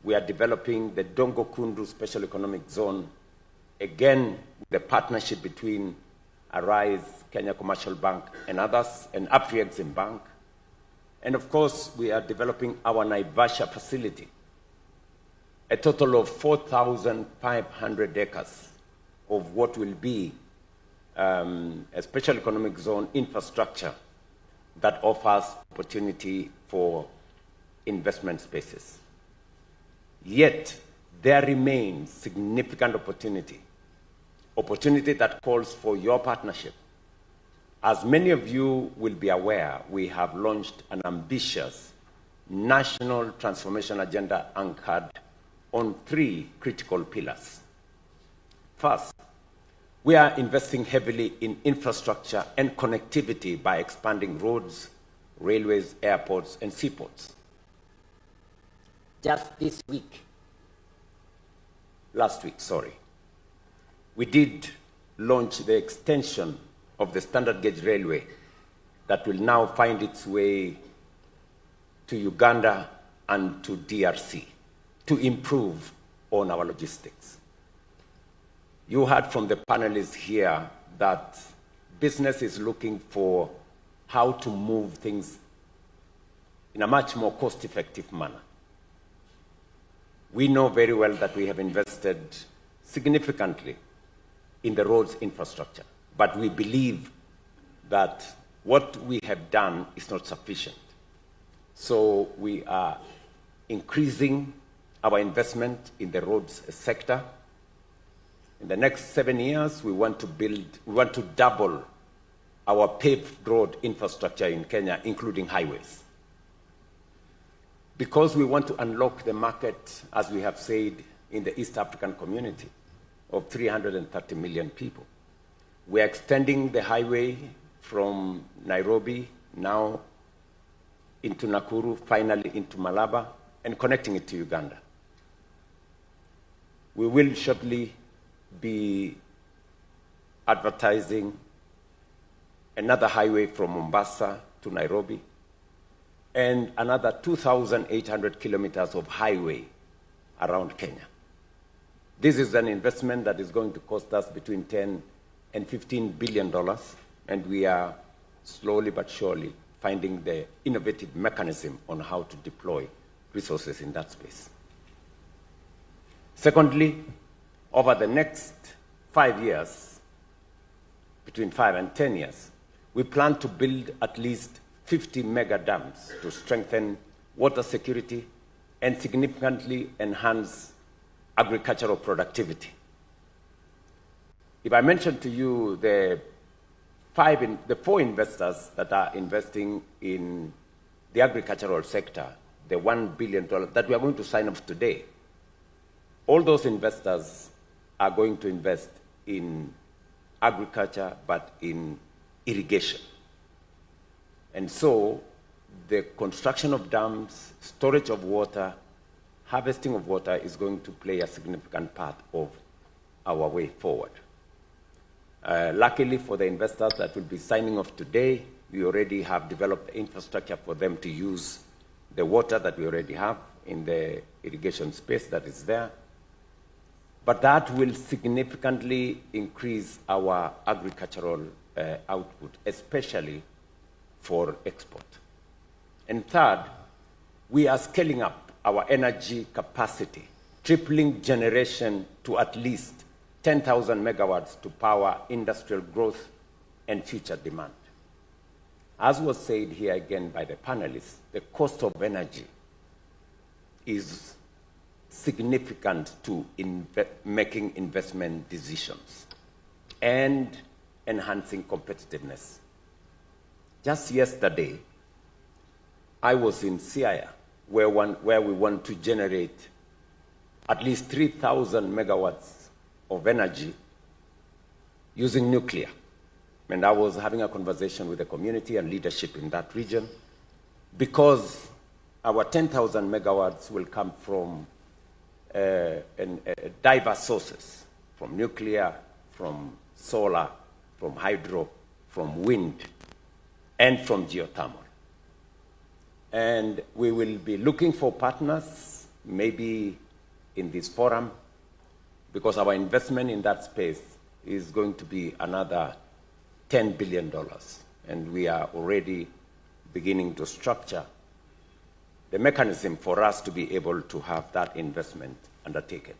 We are developing the Dongo Kundu Special Economic Zone, again, the partnership between Arise, Kenya Commercial Bank, and others, and Afri-Exim Bank. And of course, we are developing our Naivasha facility, a total of 4,500 acres of what will be a special economic zone infrastructure that offers opportunity for investment spaces. Yet, there remains significant opportunity that calls for your partnership. As many of you will be aware, we have launched an ambitious national transformation agenda anchored on 3 critical pillars. First, we are investing heavily in infrastructure and connectivity by expanding roads, railways, airports, and seaports. Just last week, we did launch the extension of the standard gauge railway that will now find its way to Uganda and to DRC to improve on our logistics. You heard from the panelists here that business is looking for how to move things in a much more cost-effective manner. We know very well that we have invested significantly in the roads infrastructure, but we believe that what we have done is not sufficient. So we are increasing our investment in the roads sector. In the next 7 years, we want to double our paved road infrastructure in Kenya, including highways. Because we want to unlock the market, as we have said, in the East African community of 330 million people. We are extending the highway from Nairobi now into Nakuru, finally into Malaba, and connecting it to Uganda. We will shortly be advertising another highway from Mombasa to Nairobi, and another 2,800 kilometers of highway around Kenya. This is an investment that is going to cost us between $10 and $15 billion, and we are slowly but surely finding the innovative mechanism on how to deploy resources in that space. Secondly, over the next 5 years, between 5 and 10 years, we plan to build at least 50 mega dams to strengthen water security and significantly enhance agricultural productivity. If I mention to you the 4 investors that are investing in the agricultural sector, the $1 billion that we are going to sign up today, all those investors are going to invest in agriculture, but in irrigation. And so the construction of dams, storage of water, harvesting of water is going to play a significant part of our way forward. Luckily for the investors that will be signing off today, we already have developed infrastructure for them to use the water that we already have in the irrigation space that is there. But that will significantly increase our agricultural output, especially for export. And third, we are scaling up our energy capacity, tripling generation to at least 10,000 megawatts to power industrial growth and future demand. As was said here again by the panelists, the cost of energy is significant to making investment decisions and enhancing competitiveness. Just yesterday, I was in Siaya, where we want to generate at least 3,000 megawatts of energy using nuclear. And I was having a conversation with the community and leadership in that region, because our 10,000 megawatts will come from diverse sources, from nuclear, from solar, from hydro, from wind, and from geothermal. And we will be looking for partners, maybe in this forum, because our investment in that space is going to be another $10 billion. And we are already beginning to structure the mechanism for us to be able to have that investment undertaken.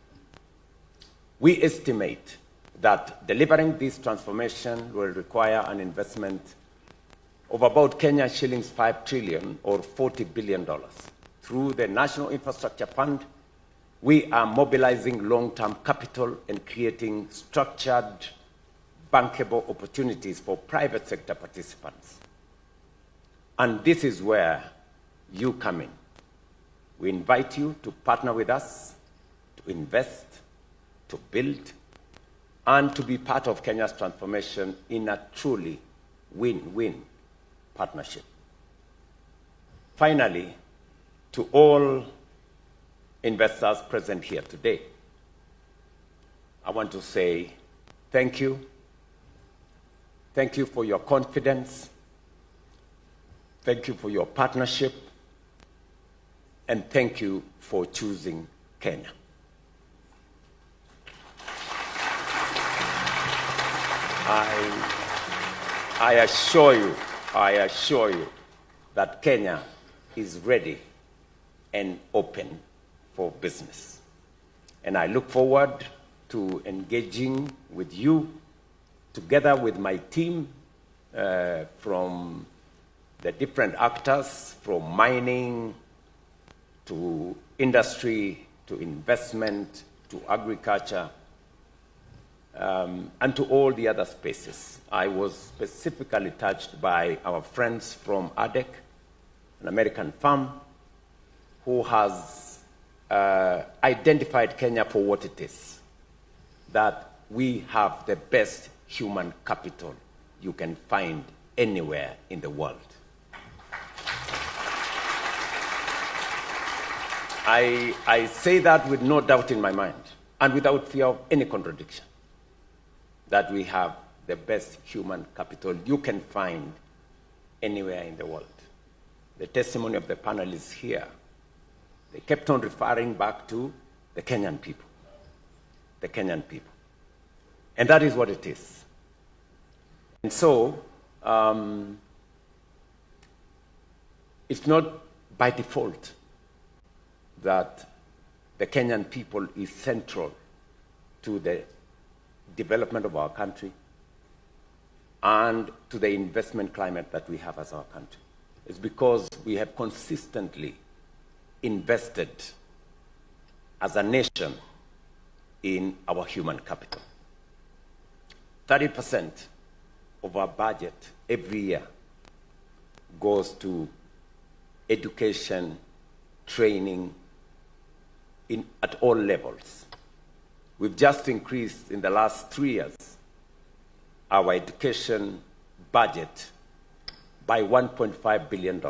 We estimate that delivering this transformation will require an investment of about Kenya shillings 5 trillion or $40 billion. Through the National Infrastructure Fund, we are mobilizing long-term capital and creating structured, bankable opportunities for private sector participants. And this is where you come in. We invite you to partner with us, to invest, to build, and to be part of Kenya's transformation in a truly win-win partnership. Finally, to all investors present here today, I want to say thank you. Thank you for your confidence. Thank you for your partnership. And thank you for choosing Kenya. I assure you that Kenya is ready and open for business. And I look forward to engaging with you together with my team from the different actors, from mining to industry, to investment, to agriculture, and to all the other spaces. I was specifically touched by our friends from ADEC, an American firm, who has identified Kenya for what it is, that we have the best human capital you can find anywhere in the world. I say that with no doubt in my mind and without fear of any contradiction, that we have the best human capital you can find anywhere in the world. The testimony of the panel is here. They kept on referring back to the Kenyan people. The Kenyan people. And that is what it is. And so, it's not by default that the Kenyan people is central to the development of our country and to the investment climate that we have as our country. It's because we have consistently invested as a nation in our human capital. 30% of our budget every year goes to education, training at all levels. We've just increased in the last 3 years our education budget by $1.5 billion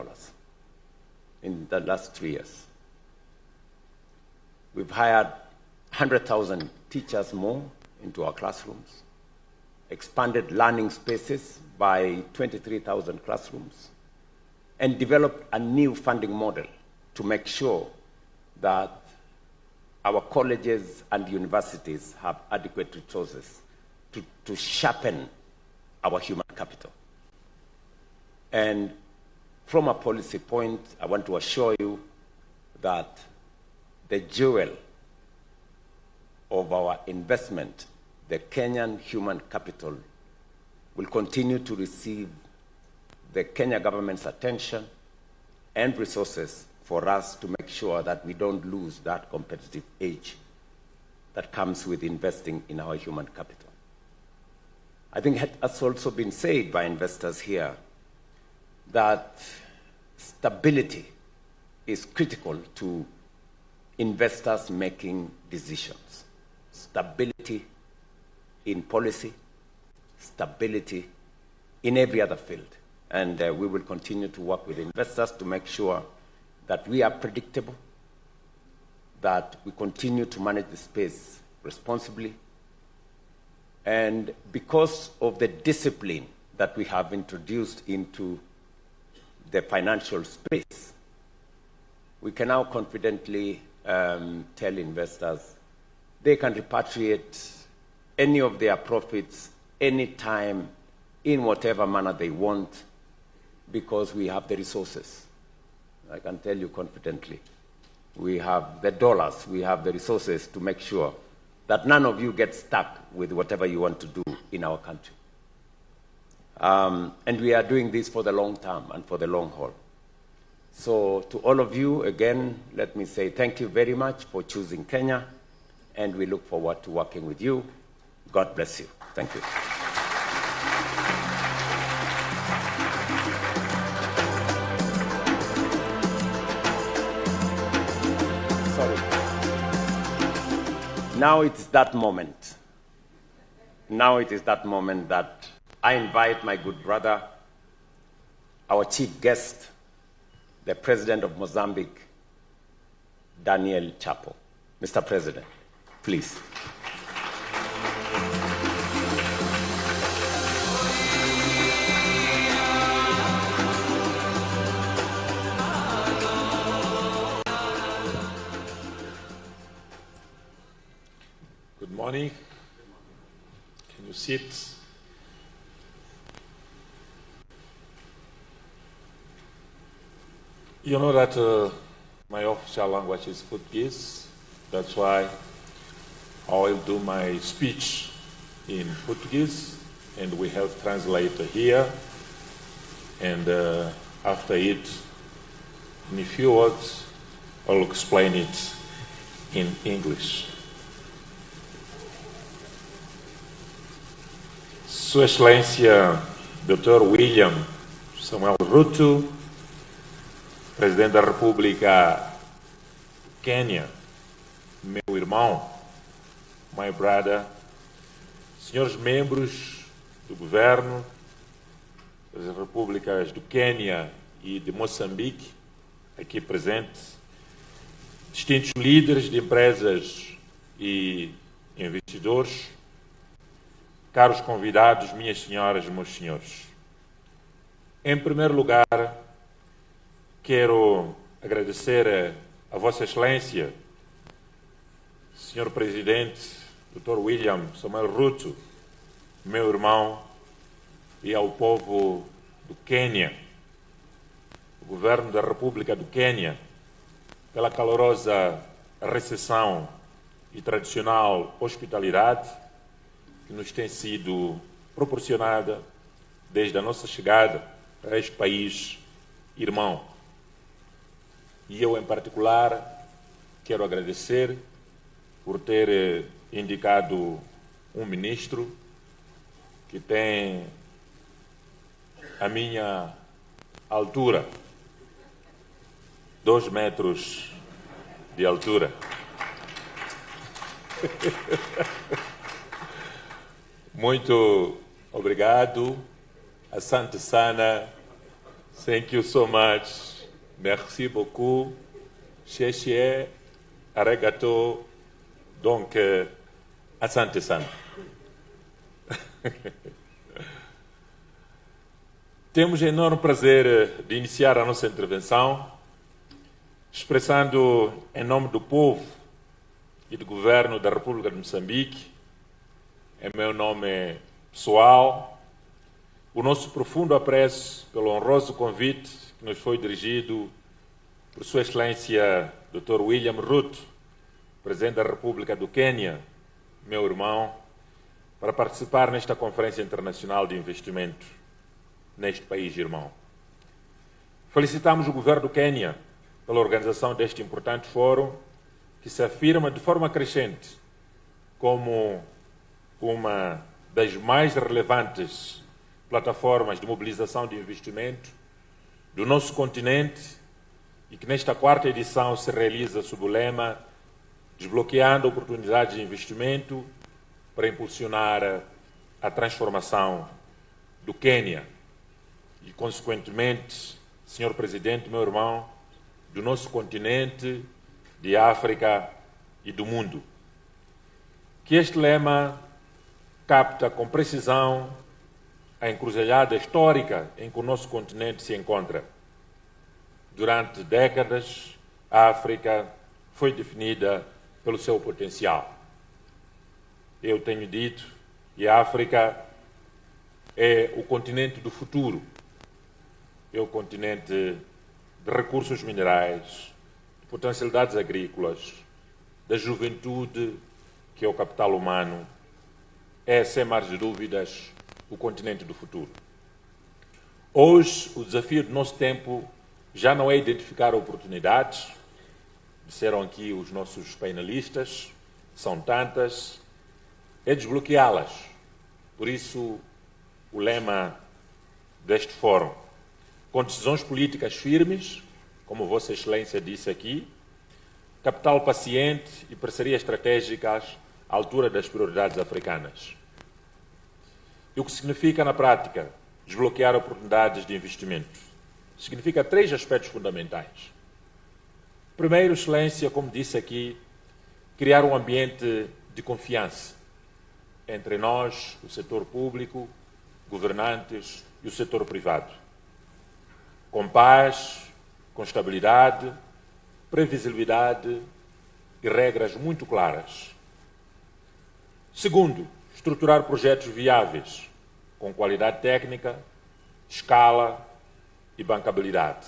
in the last 3 years. We've hired 100,000 teachers more into our classrooms, expanded learning spaces by 23,000 classrooms, and developed a new funding model to make sure that our colleges and universities have adequate resources to sharpen our human capital. And from a policy point, I want to assure you that the jewel of our investment, the Kenyan human capital, will continue to receive the Kenya government's attention and resources for us to make sure that we don't lose that competitive edge that comes with investing in our human capital. I think it has also been said by investors here that stability is critical to investors making decisions. Stability in policy, stability in every other field. And we will continue to work with investors to make sure that we are predictable, that we continue to manage the space responsibly. And because of the discipline that we have introduced into the financial space, we can now confidently tell investors they can repatriate any of their profits anytime, in whatever manner they want, because we have the resources. I can tell you confidently, we have the dollars, we have the resources to make sure that none of you get stuck with whatever you want to do in our country. And we are doing this for the long term and for the long haul. So to all of you, again, let me say thank you very much for choosing Kenya, and we look forward to working with you. God bless you. Thank you. Now it is that moment. Now it is that moment that I invite my good brother, our chief guest, the President of Mozambique, Daniel Chapo. Mr. President, please. Good morning. Can you sit? You know that my official language is Portuguese. That's why I will do my speech in Portuguese, and we have translator here. And after it, in a few words, I'll explain it in English. Sua Excelência Dr. William Samuel Ruto, Presidente da República do Quênia, meu irmão, my brother, senhores membros do governo das repúblicas do Quênia e de Moçambique, aqui presentes, distintos líderes de empresas e investidores, caros convidados, minhas senhoras e meus senhores. Em primeiro lugar, quero agradecer a Vossa Excelência, Senhor Presidente, Dr. William Samuel Ruto, meu irmão, e ao povo do Quênia, o Governo da República do Quênia, pela calorosa recepção e tradicional hospitalidade que nos tem sido proporcionada desde a nossa chegada a este país irmão. E eu, em particular, quero agradecer por ter indicado um ministro que tem a minha altura, 2 metros de altura. Muito obrigado. Asante sana. Thank you so much. Merci beaucoup. Xexie. Arigato. Donc, asante sana. Temos enorme prazer de iniciar a nossa intervenção expressando em nome do povo e do governo da República de Moçambique, em meu nome pessoal, o nosso profundo apreço pelo honroso convite que nos foi dirigido por Sua Excelência Dr. William Ruto, Presidente da República do Quênia, meu irmão, para participar nesta Conferência Internacional de Investimento neste país irmão. Felicitamos o governo do Quênia pela organização deste importante fórum, que se afirma de forma crescente como uma das mais relevantes plataformas de mobilização de investimento do nosso continente e que nesta 4ª edição se realiza sob o lema Desbloqueando oportunidades de investimento para impulsionar a transformação do Quênia e, consequentemente, Senhor Presidente, meu irmão, do nosso continente, de África e do mundo. Que este lema capta com precisão a encruzilhada histórica em que o nosso continente se encontra. Durante décadas, a África foi definida pelo seu potencial. Eu tenho dito que a África é o continente do futuro, é o continente de recursos minerais, de potencialidades agrícolas, da juventude, que é o capital humano, é, sem mais de dúvidas, o continente do futuro. Hoje, o desafio do nosso tempo já não é identificar oportunidades, disseram aqui os nossos painelistas, são tantas, é desbloqueá-las. Por isso, o lema deste fórum, com decisões políticas firmes, como Vossa Excelência disse aqui, capital paciente e parcerias estratégicas à altura das prioridades africanas. E o que significa, na prática, desbloquear oportunidades de investimento? Significa 3 aspectos fundamentais. Primeiro, excelência, como disse aqui, criar um ambiente de confiança entre nós, o setor público, governantes e o setor privado. Com paz, com estabilidade, previsibilidade e regras muito claras. Segundo, estruturar projetos viáveis, com qualidade técnica, escala e bancabilidade.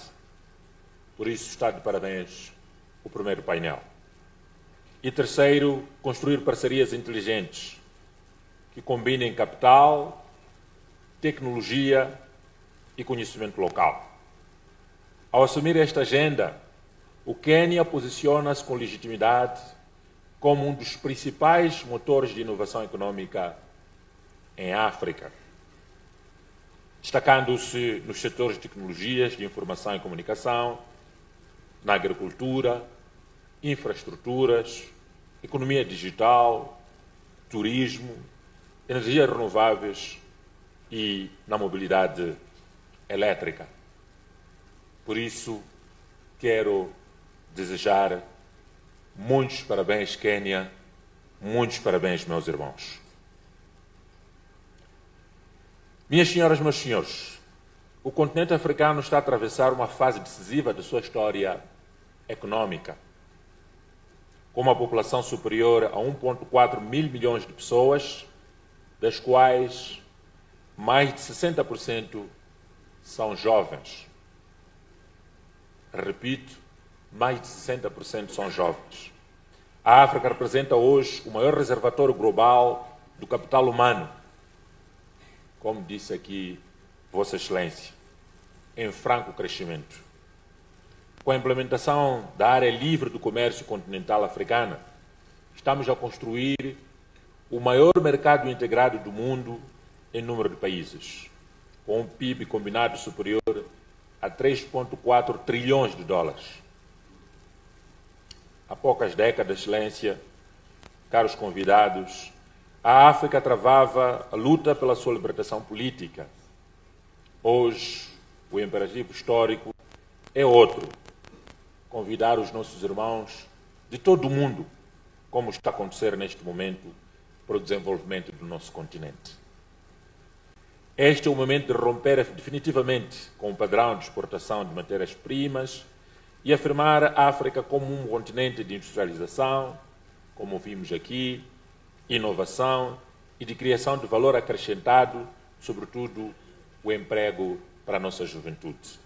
Por isso está de parabéns o primeiro painel. E terceiro, construir parcerias inteligentes que combinem capital, tecnologia e conhecimento local. Ao assumir esta agenda, o Quênia posiciona-se com legitimidade como um dos principais motores de inovação econômica em África, destacando-se nos setores de tecnologias de informação e comunicação, na agricultura, infraestruturas, economia digital, turismo, energias renováveis e na mobilidade elétrica. Por isso, quero desejar muitos parabéns, Quênia, muitos parabéns, meus irmãos. Minhas senhoras, meus senhores, o continente africano está a atravessar uma fase decisiva de sua história econômica, com uma população superior a 1,4 mil milhões de pessoas, das quais mais de 60% são jovens. Repito, mais de 60% são jovens. A África representa hoje o maior reservatório global do capital humano, como disse aqui Vossa Excelência, em franco crescimento. Com a implementação da área livre do comércio continental africana, estamos a construir o maior mercado integrado do mundo em número de países, com um PIB combinado superior a 3,4 trilhões de dólares. Há poucas décadas, Excelência, caros convidados, a África travava a luta pela sua libertação política. Hoje, o imperativo histórico é outro: convidar os nossos irmãos de todo o mundo, como está a acontecer neste momento, para o desenvolvimento do nosso continente. Este é o momento de romper definitivamente com o padrão de exportação de matérias-primas e afirmar a África como um continente de industrialização, como vimos aqui, inovação e de criação de valor acrescentado, sobretudo o emprego para a nossa juventude.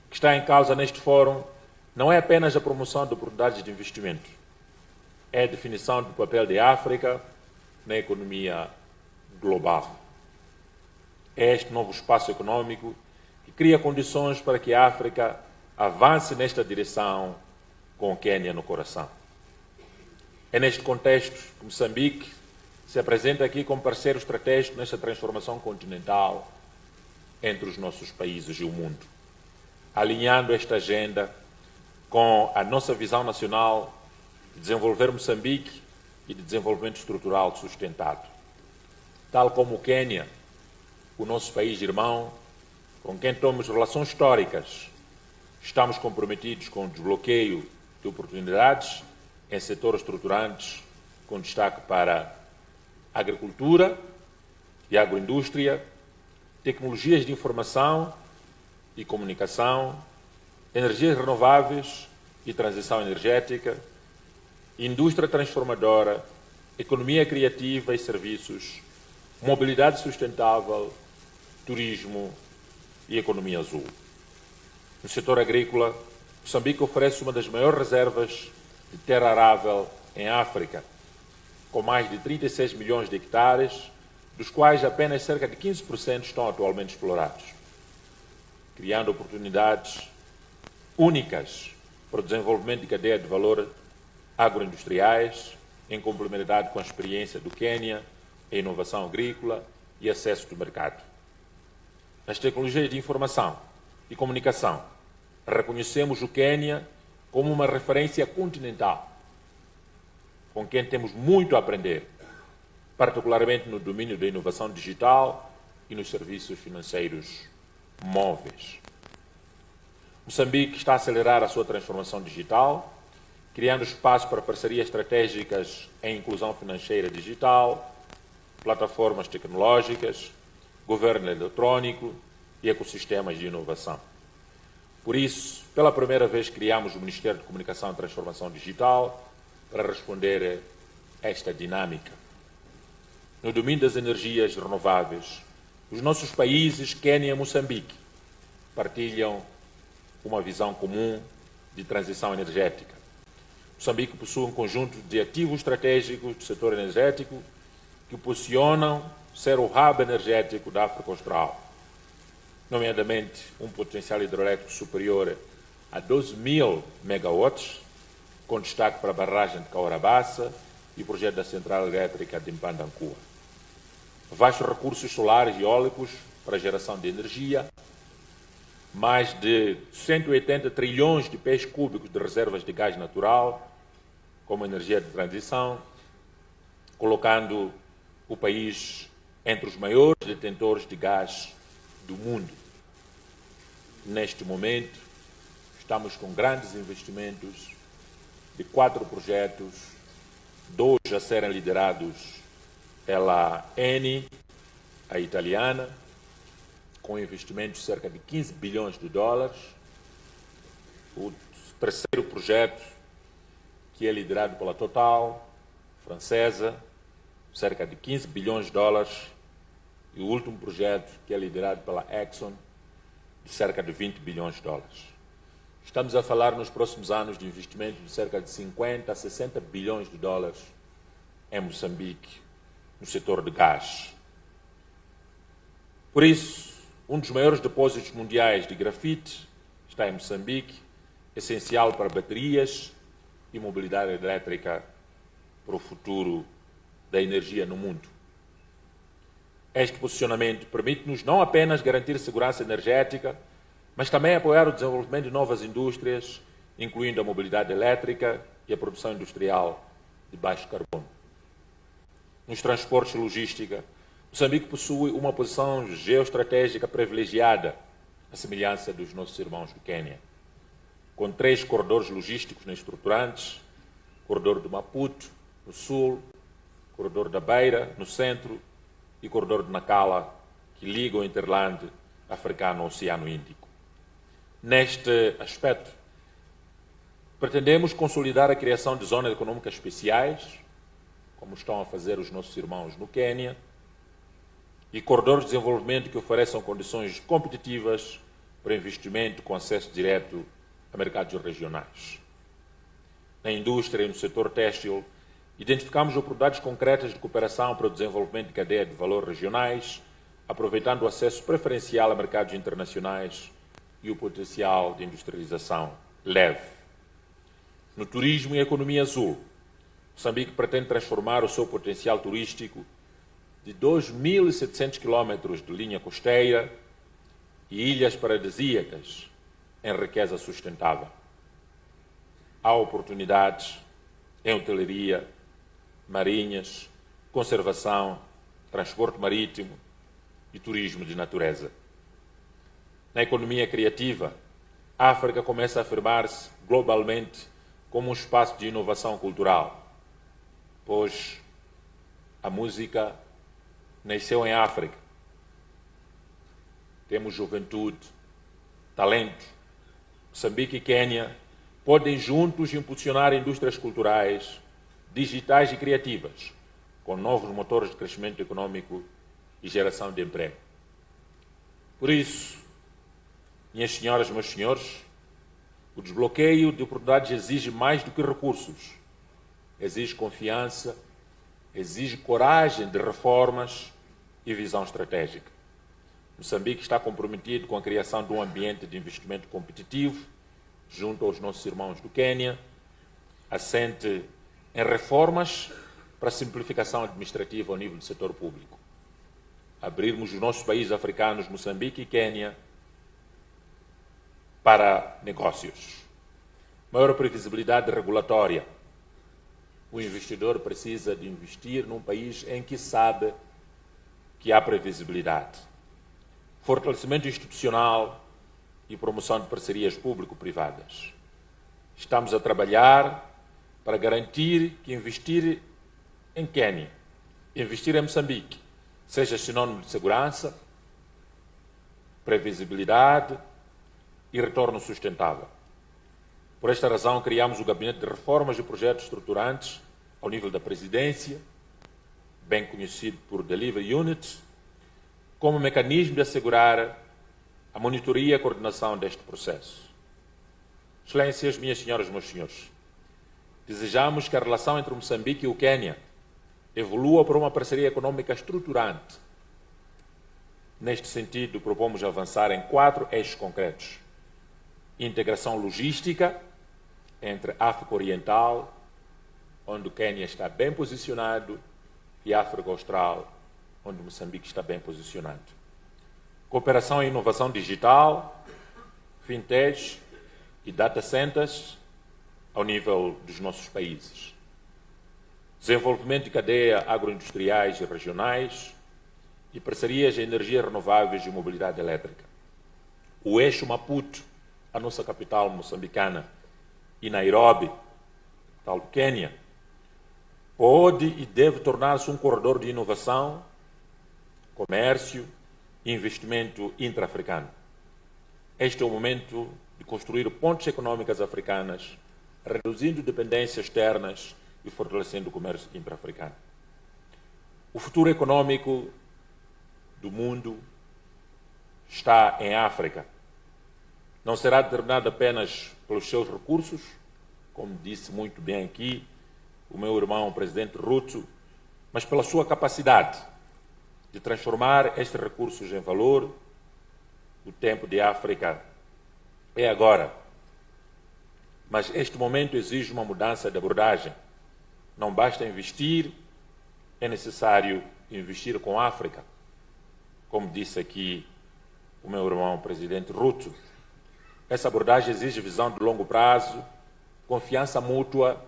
O que está em causa neste fórum não é apenas a promoção de oportunidades de investimento, é a definição do papel da África na economia global. É este novo espaço econômico que cria condições para que a África avance nesta direção com o Quênia no coração. É neste contexto que Moçambique se apresenta aqui como parceiro estratégico nesta transformação continental entre os nossos países e o mundo, alinhando esta agenda com a nossa visão nacional de desenvolver Moçambique e de desenvolvimento estrutural sustentado. Tal como o Quênia, o nosso país irmão, com quem temos relações históricas, estamos comprometidos com o desbloqueio de oportunidades em setores estruturantes, com destaque para a agricultura e a agroindústria, tecnologias de informação e comunicação, energias renováveis e transição energética, indústria transformadora, economia criativa e serviços, mobilidade sustentável, turismo e economia azul. No setor agrícola, Moçambique oferece uma das maiores reservas de terra arável em África, com mais de 36 milhões de hectares, dos quais apenas cerca de 15% estão atualmente explorados, criando oportunidades únicas para o desenvolvimento de cadeia de valor agroindustriais, em complementaridade com a experiência do Quênia em inovação agrícola e acesso do mercado. Nas tecnologias de informação e comunicação, reconhecemos o Quênia como uma referência continental, com quem temos muito a aprender, particularmente no domínio da inovação digital e nos serviços financeiros móveis. Moçambique está a acelerar a sua transformação digital, criando espaço para parcerias estratégicas em inclusão financeira digital, plataformas tecnológicas, governo eletrônico e ecossistemas de inovação. Por isso, pela primeira vez, criamos o Ministério de Comunicação e Transformação Digital para responder a esta dinâmica. No domínio das energias renováveis, os nossos países, Quênia e Moçambique, partilham uma visão comum de transição energética. Moçambique possui um conjunto de ativos estratégicos do setor energético que posicionam ser o hub energético da África Austral, nomeadamente um potencial hidroelétrico superior a 12.000 megawatts, com destaque para a barragem de Caorabassa e o projeto da central elétrica de Mpandancua. Vastos recursos solares e eólicos para a geração de energia, mais de 180 trilhões de pés cúbicos de reservas de gás natural, como energia de transição, colocando o país entre os maiores detentores de gás do mundo. Neste momento, estamos com grandes investimentos de 4 projetos, 2 a serem liderados pela Eni, a italiana, com investimentos de cerca de 15 bilhões de dólares. O terceiro projeto, que é liderado pela Total, francesa, cerca de 15 bilhões de dólares. E o último projeto, que é liderado pela Exxon, de cerca de 20 bilhões de dólares. Estamos a falar nos próximos anos de investimento de cerca de 50 a 60 bilhões de dólares em Moçambique, no setor de gás. Por isso, um dos maiores depósitos mundiais de grafite está em Moçambique, essencial para baterias e mobilidade elétrica para o futuro da energia no mundo. Este posicionamento permite-nos não apenas garantir segurança energética, mas também apoiar o desenvolvimento de novas indústrias, incluindo a mobilidade elétrica e a produção industrial de baixo carbono. Nos transportes e logística, Moçambique possui uma posição geoestratégica privilegiada, à semelhança dos nossos irmãos do Quênia, com 3 corredores logísticos estruturantes: corredor de Maputo, no sul, corredor da Beira, no centro, e corredor de Nacala, que liga o hinterland africano ao Oceano Índico. Neste aspecto, pretendemos consolidar a criação de zonas econômicas especiais, como estão a fazer os nossos irmãos no Quênia, e corredores de desenvolvimento que ofereçam condições competitivas para investimento com acesso direto a mercados regionais. Na indústria e no setor têxtil, identificamos oportunidades concretas de cooperação para o desenvolvimento de cadeia de valor regionais, aproveitando o acesso preferencial a mercados internacionais e o potencial de industrialização leve. No turismo e economia azul, Moçambique pretende transformar o seu potencial turístico de 2.700 quilómetros de linha costeira e ilhas paradisíacas em riqueza sustentável. Há oportunidades em hotelaria, marinhas, conservação, transporte marítimo e turismo de natureza. Na economia criativa, a África começa a afirmar-se globalmente como um espaço de inovação cultural, pois a música nasceu em África. Temos juventude, talento. Moçambique e Quênia podem juntos impulsionar indústrias culturais, digitais e criativas, com novos motores de crescimento econômico e geração de emprego. Por isso, minhas senhoras e meus senhores, o desbloqueio de oportunidades exige mais do que recursos. Exige confiança, exige coragem de reformas e visão estratégica. Moçambique está comprometido com a criação de um ambiente de investimento competitivo, junto aos nossos irmãos do Quênia, assente em reformas para a simplificação administrativa ao nível do setor público. Abrirmos os nossos países africanos, Moçambique e Quênia, para negócios. Maior previsibilidade regulatória, o investidor precisa de investir num país em que sabe que há previsibilidade. Fortalecimento institucional e promoção de parcerias público-privadas. Estamos a trabalhar para garantir que investir em Quênia, investir em Moçambique, seja sinônimo de segurança, previsibilidade e retorno sustentável. Por esta razão, criamos o Gabinete de Reformas e Projetos Estruturantes ao nível da Presidência, bem conhecido por Delivery Unit, como mecanismo de assegurar a monitoria e a coordenação deste processo. Excelências, minhas senhoras e meus senhores, desejamos que a relação entre Moçambique e o Quênia evolua para uma parceria econômica estruturante. Neste sentido, propomos avançar em 4 eixos concretos: integração logística entre África Oriental, onde o Quênia está bem posicionado, e África Austral, onde Moçambique está bem posicionado. Cooperação em inovação digital, fintech e data centers ao nível dos nossos países. Desenvolvimento de cadeia agroindustriais e regionais e parcerias em energias renováveis e mobilidade elétrica. O eixo Maputo, a nossa capital moçambicana, e Nairobi, tal do Quênia, pode e deve tornar-se um corredor de inovação, comércio e investimento intra-africano. Este é o momento de construir pontes econômicas africanas, reduzindo dependências externas e fortalecendo o comércio intra-africano. O futuro econômico do mundo está em África. Não será determinado apenas pelos seus recursos, como disse muito bem aqui o meu irmão, o presidente Ruto, mas pela sua capacidade de transformar estes recursos em valor. O tempo de África é agora. Mas este momento exige uma mudança de abordagem. Não basta investir, é necessário investir com a África. Como disse aqui o meu irmão, o presidente Ruto, essa abordagem exige visão de longo prazo, confiança mútua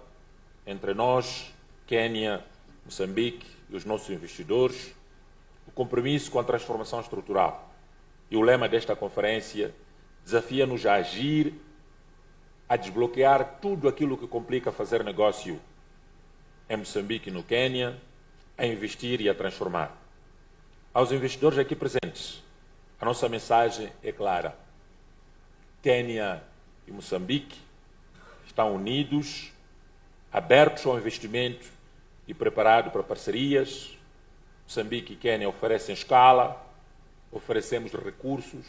entre nós, Quênia, Moçambique e os nossos investidores, o compromisso com a transformação estrutural. E o lema desta conferência desafia-nos a agir, a desbloquear tudo aquilo que complica fazer negócio em Moçambique e no Quênia, a investir e a transformar. Aos investidores aqui presentes, a nossa mensagem é clara. Quênia e Moçambique estão unidos, abertos ao investimento e preparados para parcerias. Moçambique e Quênia oferecem escala, oferecemos recursos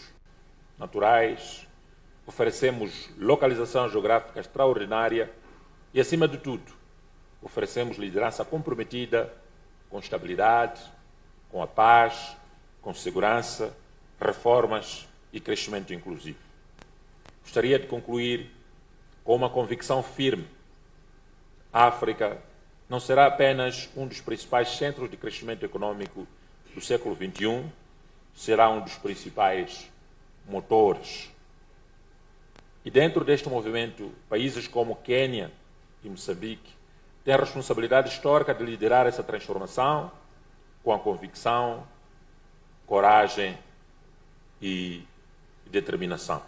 naturais, oferecemos localização geográfica extraordinária e, acima de tudo, oferecemos liderança comprometida com estabilidade, com a paz, com segurança, reformas e crescimento inclusivo. Gostaria de concluir com uma convicção firme. A África não será apenas um dos principais centros de crescimento econômico do século XXI, será um dos principais motores. E dentro deste movimento, países como Quênia e Moçambique têm a responsabilidade histórica de liderar essa transformação com a convicção, coragem e determinação.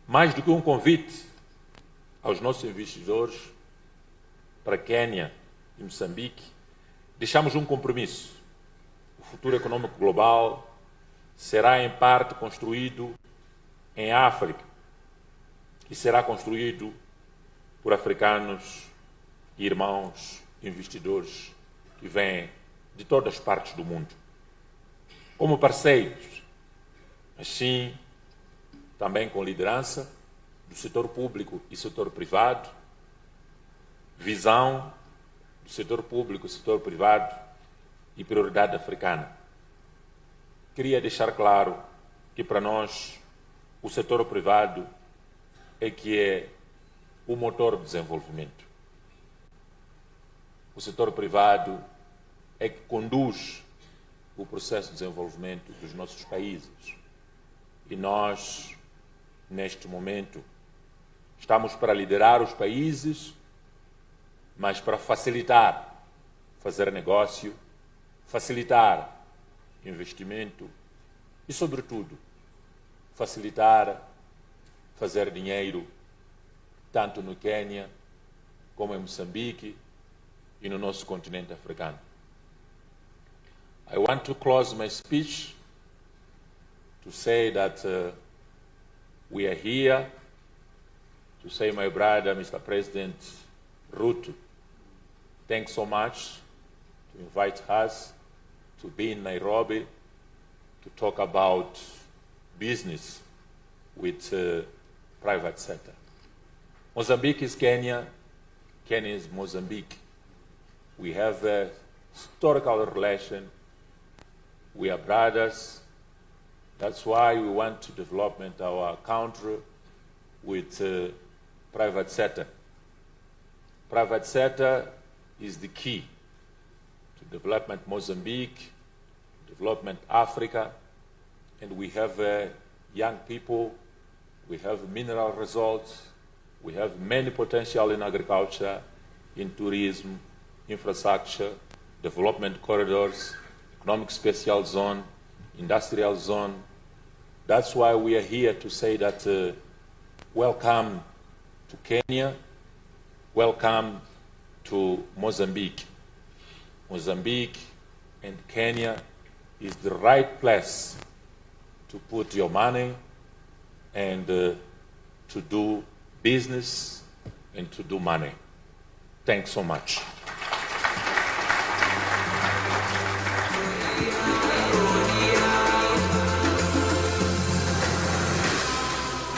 Mais do que um convite aos nossos investidores para Quênia e Moçambique, deixamos um compromisso. O futuro econômico global será em parte construído em África e será construído por africanos e irmãos investidores que vêm de todas as partes do mundo. Como parceiros, mas sim também com liderança do setor público e setor privado, visão do setor público e setor privado e prioridade africana. Queria deixar claro que para nós o setor privado é que é o motor do desenvolvimento. O setor privado é que conduz o processo de desenvolvimento dos nossos países. E nós, neste momento, estamos para liderar os países mas para facilitar fazer negócio, facilitar investimento e, sobretudo, facilitar fazer dinheiro tanto no Quênia como em Moçambique e no nosso continente africano. I want to close my speech to say that we are here to say, my brother, Mr. President Ruto, thanks so much to invite us to be in Nairobi to talk about business with private sector. Mozambique is Kenya, Kenya is Mozambique. We have a historical relation. We are brothers. That's why we want to develop our country with private sector. Private sector is the key to development Mozambique, development Africa, and we have young people, we have mineral resources, we have many potential in agriculture, in tourism, infrastructure, development corridors, economic special zone, industrial zone. That's why we are here to say that welcome to Kenya, welcome to Mozambique. Mozambique and Kenya is the right place to put your money and to do business and to do money. Thanks so much.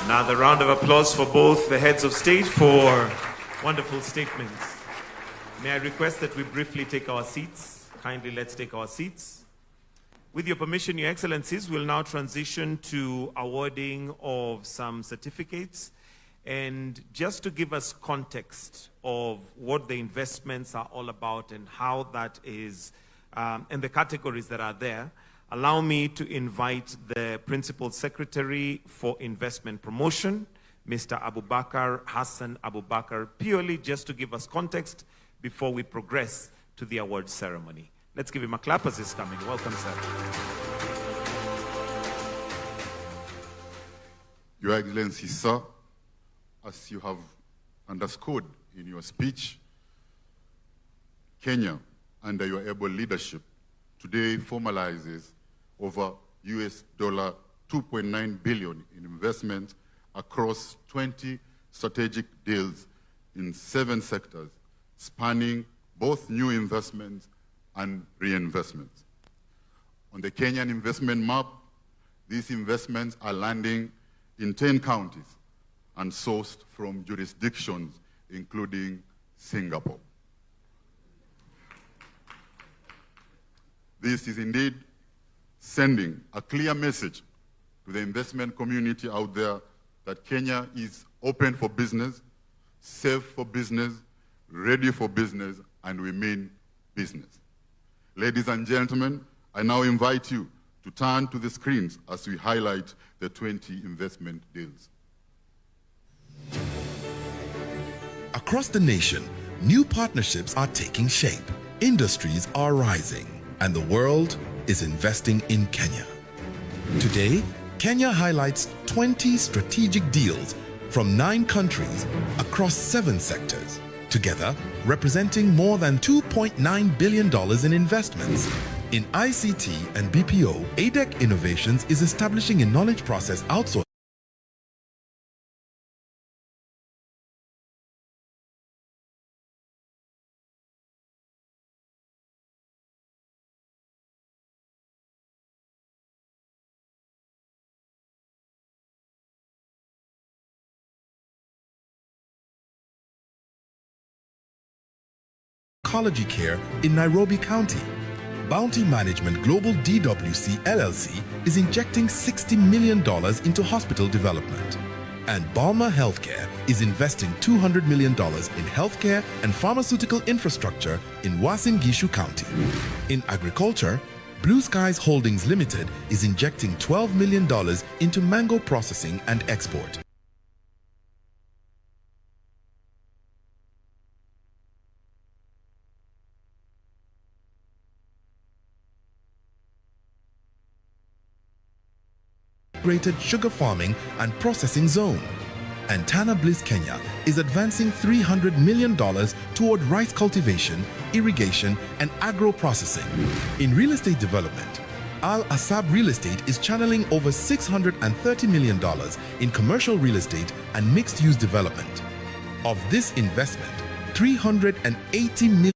Another round of applause for both the heads of state for wonderful statements. May I request that we briefly take our seats? Kindly, let's take our seats. With your permission, Your Excellencies, we'll now transition to awarding of some certificates. And just to give us context of what the investments are all about and how that is, and the categories that are there, allow me to invite the Principal Secretary for Investment Promotion, Mr. Abubakar Hassan Abubakar, purely just to give us context before we progress to the award ceremony. Let's give him a clap as he's coming. Welcome, sir. Your Excellency, sir, as you have underscored in your speech, Kenya, under your able leadership, today formalizes over $2.9 billion in investment across 20 strategic deals in 7 sectors, spanning both new investments and reinvestments. On the Kenyan investment map, these investments are landing in 10 counties and sourced from jurisdictions including Singapore. This is indeed sending a clear message to the investment community out there that Kenya is open for business, safe for business, ready for business, and we mean business. Ladies and gentlemen, I now invite you to turn to the screens as we highlight the 20 investment deals. Across the nation, new partnerships are taking shape. Industries are rising, and the world is investing in Kenya. Today, Kenya highlights 20 strategic deals from 9 countries across 7 sectors, together representing more than $2.9 billion in investments. In ICT and BPO, ADEC Innovations is establishing a knowledge process outsourcing oncology care in Nairobi County. Bounty Management Global DWC LLC is injecting $60 million into hospital development. And Balmer Healthcare is investing $200 million in healthcare and pharmaceutical infrastructure in Uasin Gishu County. In agriculture, Blue Skies Holdings Limited is injecting $12 million into mango processing and export. integrated sugar farming and processing zone. And Tana Bliss Kenya is advancing $300 million toward rice cultivation, irrigation, and agro-processing. In real estate development, Al Asab Real Estate is channeling over $630 million in commercial real estate and mixed-use development. Of this investment, $380 million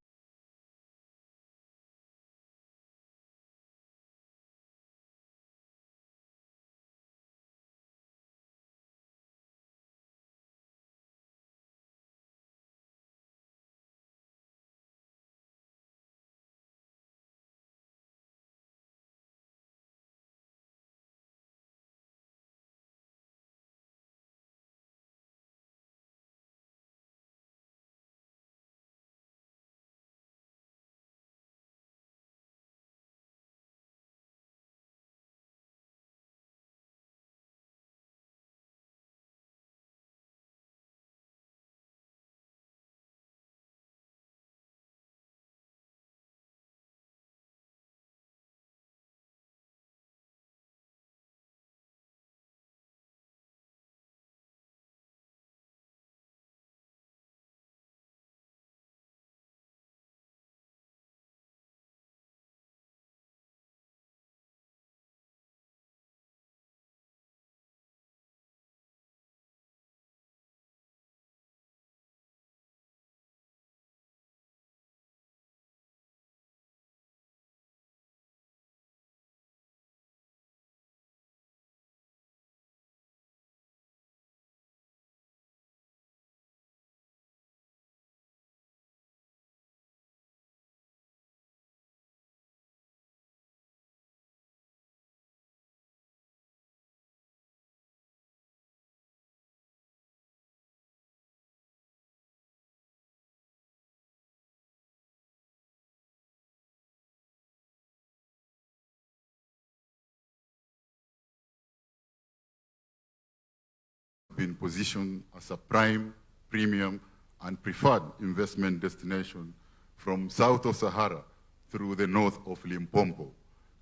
been positioned as a prime, premium, and preferred investment destination from south of Sahara through the north of Limpopo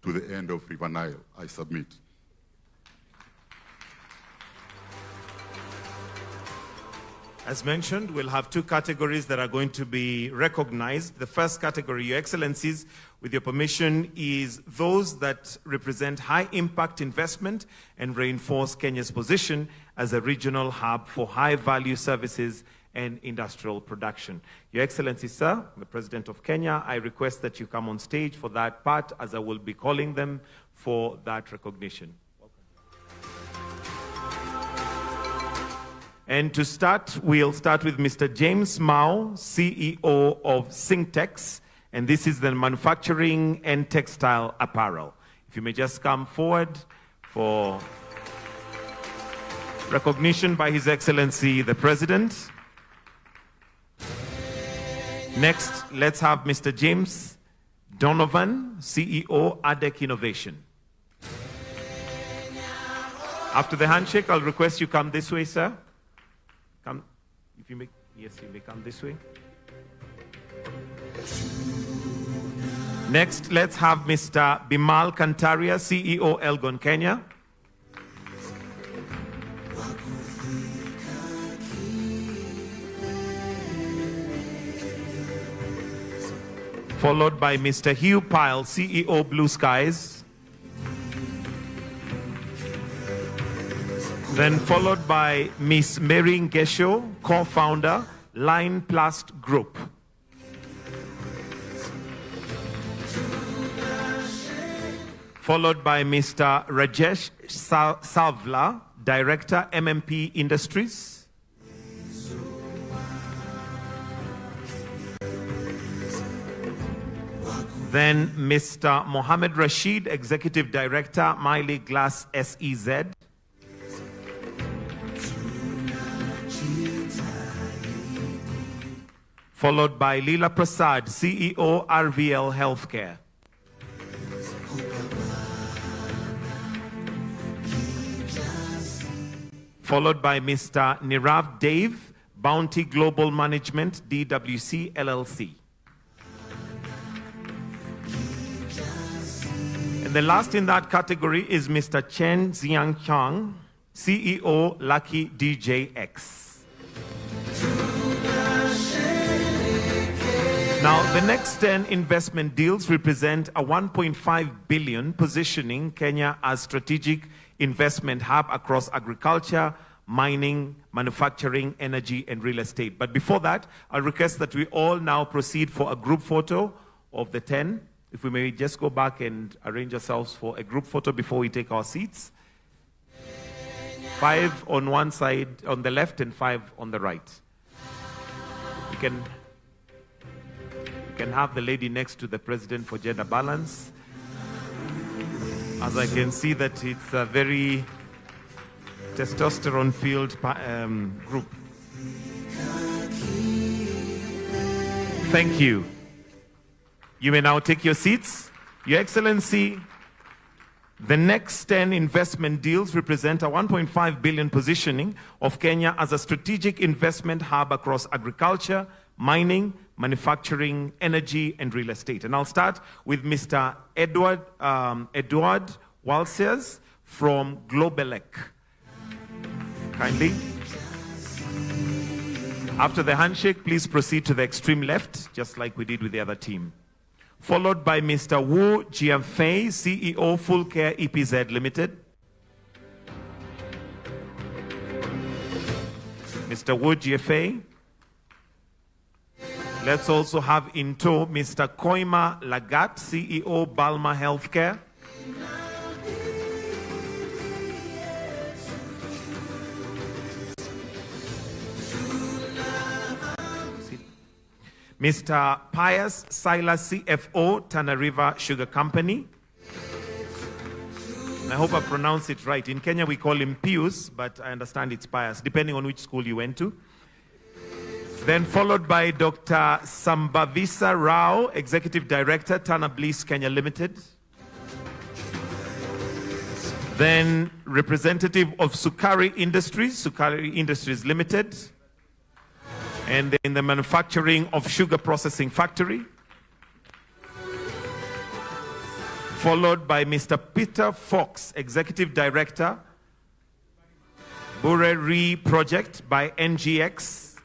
to the end of River Nile. I submit. As mentioned, we'll have two categories that are going to be recognized. The first category, Your Excellencies, with your permission, is those that represent high-impact investment and reinforce Kenya's position as a regional hub for high-value services and industrial production. Your Excellency, sir, the President of Kenya, I request that you come on stage for that part, as I will be calling them for that recognition. And to start, we'll start with Mr. James Mao, CEO of Syntex, and this is the manufacturing and textile apparel. If you may just come forward for recognition by His Excellency the President. Next, let's have Mr. James Donovan, CEO, ADEC Innovation. After the handshake, I'll request you come this way, sir. Come, if you may, yes, you may come this way. Next, let's have Mr. Bimal Kantaria, CEO, Elgon, Kenya. Followed by Mr. Hugh Pyle, CEO, Blue Skies. Then followed by Ms. Mary Ngesho, co-founder, Line Plast Group. Followed by Mr. Rajesh Savla, Director, MMP Industries. Then Mr. Mohammed Rashid, Executive Director, Miley Glass SEZ. Followed by Leela Prasad, CEO, RVL Healthcare. Followed by Mr. Nirav Dave, Bounty Global Management, DWC LLC. And And the last in that category is Mr. Chen Xiangchang, CEO, Lucky DJX. Now, the next 10 investment deals represent a 1.5 billion, positioning Kenya as strategic investment hub across agriculture, mining, manufacturing, energy, and real estate. But before that, I'll request that we all now proceed for a group photo of the 10. If we may just go back and arrange ourselves for a group photo before we take our seats. 5 on one side, on the left, and 5 on the right. We can have the lady next to the president for gender balance. As I can see that it's a very testosterone-filled group. Thank you. You may now take your seats. Your Excellency, the next 10 investment deals represent a 1.5 billion positioning of Kenya as a strategic investment hub across agriculture, mining, manufacturing, energy, and real estate. And I'll start with Mr. Edward Walsers from Globelec. Kindly. After the handshake, please proceed to the extreme left, just like we did with the other team. Followed by Mr. Wu Jianfei, CEO, Full Care EPZ Limited. Mr. Wu Jianfei. Let's also have in tow Mr. Koima Lagat, CEO, Balma Healthcare. Mr. Pius Silas, CFO, Tana River Sugar Company. And I hope I pronounced it right. In Kenya, we call him Pius, but I understand it's Pius, depending on which school you went to. Then followed by Dr. Sambavisa Rao, Executive Director, Tana Bliss Kenya Limited. Then representative of Sukari Industries Limited. And in the manufacturing of sugar processing factory. Followed by Mr. Peter Fox, Executive Director, Bureri Project by NGX.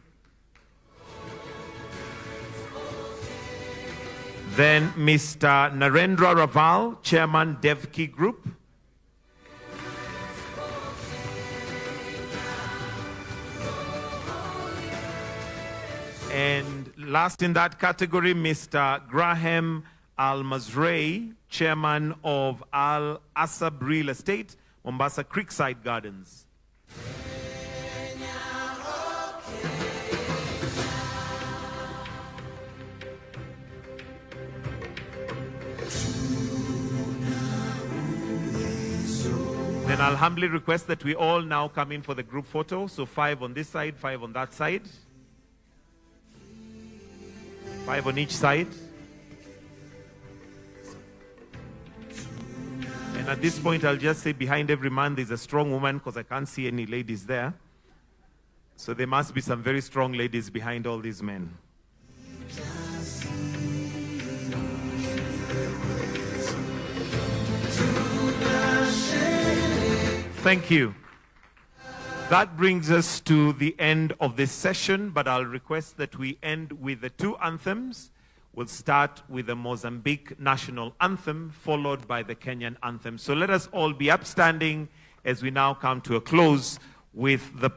Then Mr. Narendra Raval, Chairman, Devki Group. And last in that category, Mr. Graham Al-Mazrei, Chairman of Al Asab Real Estate, Mombasa Creekside Gardens. Then I'll humbly request that we all now come in for the group photo. So 5 on this side, 5 on that side. 5 on each side. And at this point, I'll just say behind every man, there's a strong woman, because I can't see any ladies there. So there must be some very strong ladies behind all these men. Thank you. That brings us to the end of this session, but I'll request that we end with the 2 anthems. We'll start with the Mozambique national anthem, followed by the Kenyan anthem. So let us all be upstanding as we now come to a close with the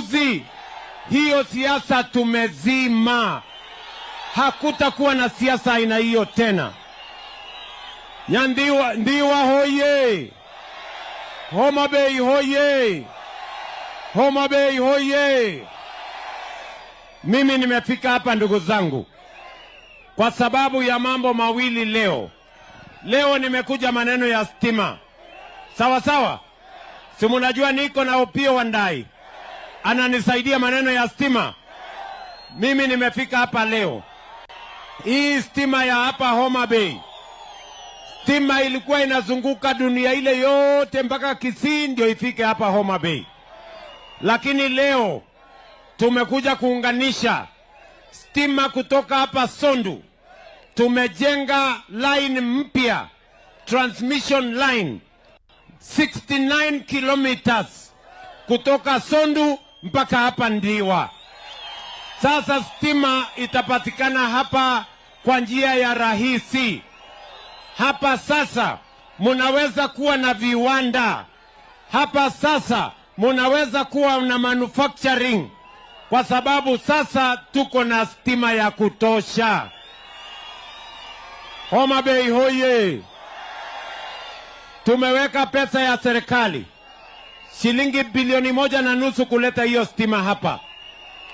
uchaguzi, hiyo siasa tumezima. Hakutakuwa na siasa aina hiyo tena. Dhiwa hoye! Homabay hoye! Homabay hoye! Mimi nimefika hapa ndugu zangu kwa sababu ya mambo mawili leo. Leo nimekuja maneno ya stima. Sawa sawa? Si mnajua niko na Opio Wandai. Ananisaidia maneno ya stima. Mimi nimefika hapa leo. Hii stima ya hapa Homabay. Stima ilikuwa inazunguka dunia ile yote mpaka Kisii ndio ifike hapa Homabay. Lakini leo tumekuja kuunganisha stima kutoka hapa Sondu. Tumejenga line mpya, transmission line 69 kilometers kutoka Sondu mpaka hapa Dhiwa. Sasa stima itapatikana hapa kwa njia ya rahisi. Hapa sasa munaweza kuwa na viwanda. Hapa sasa munaweza kuwa na manufacturing kwa sababu sasa tuko na stima ya kutosha. Homabay hoye! Tumeweka pesa ya serikali shilingi 1.5 bilioni kuleta hiyo stima hapa.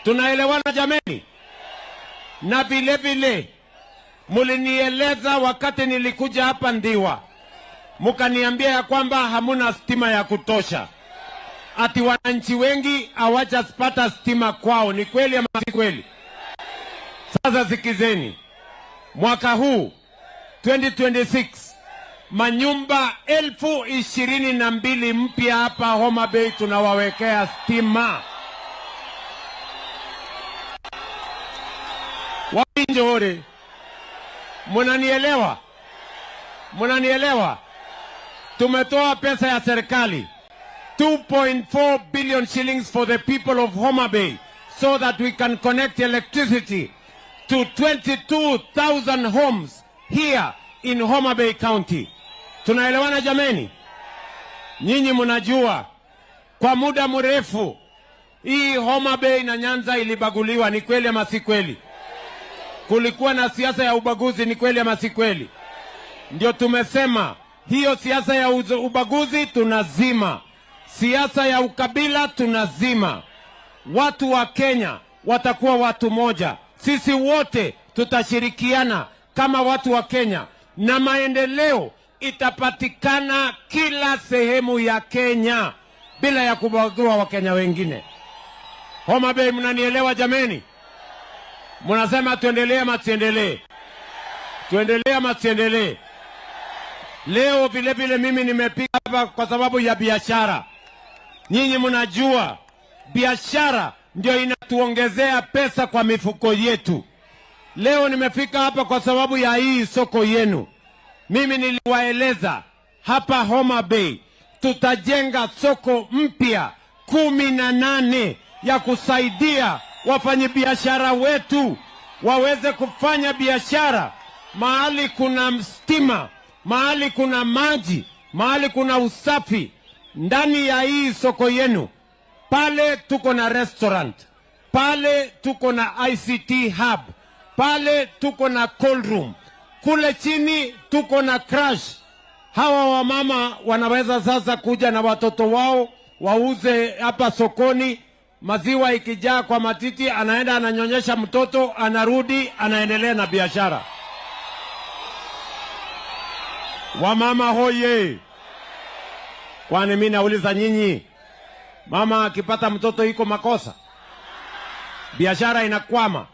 Tunaelewana jameni? Na vile vile mulinieleza wakati nilikuja hapa Dhiwa, mukaniambia ya kwamba hamuna stima ya kutosha, ati wananchi wengi hawajapata stima kwao. Ni kweli ama si kweli? Sasa sikizeni, mwaka huu 2026 manyumba 22,000 mpya hapa Homabay tunawawekea stima. Wapinjore, munanielewa? Munanielewa? Tumetoa pesa ya serikali 2.4 billion shillings for the people of Homabay so that we can connect electricity to 22,000 homes here in Homabay County. Tunaelewana jameni? Nyinyi mnajua kwa muda mrefu hii Homabay na Nyanza ilibaguliwa. Ni kweli ama si kweli? Kulikuwa na siasa ya ubaguzi. Ni kweli ama si kweli? Ndio tumesema hiyo siasa ya ubaguzi tunazima, siasa ya ukabila tunazima. Watu wa Kenya watakuwa watu moja. Sisi wote tutashirikiana kama watu wa Kenya na maendeleo itapatikana kila sehemu ya Kenya bila ya kubagua Wakenya wengine. Homabay, mnanielewa jameni? Mnasema tuendelee ama tuendelee? Tuendelee ama tuendelee? Leo vile vile mimi nimepika hapa kwa sababu ya biashara. Nyinyi mnajua biashara ndio inatuongezea pesa kwa mifuko yetu. Leo nimefika hapa kwa sababu ya hii soko yenu. Mimi niliwaeleza hapa Homabay tutajenga soko mpya 18 ya kusaidia wafanyabiashara wetu waweze kufanya biashara mahali kuna stima, mahali kuna maji, mahali kuna usafi. Ndani ya hii soko yenu pale tuko na restaurant, pale tuko na ICT hub, pale tuko na cold room, kule chini tuko na crash. Hawa wamama wanaweza sasa kuja na watoto wao wauze hapa sokoni. Maziwa ikijaa kwa matiti, anaenda ananyonyesha mtoto, anarudi anaendelea na biashara. Wamama hoye! Kwani mimi nauliza nyinyi, mama akipata mtoto iko makosa? Biashara inakwama.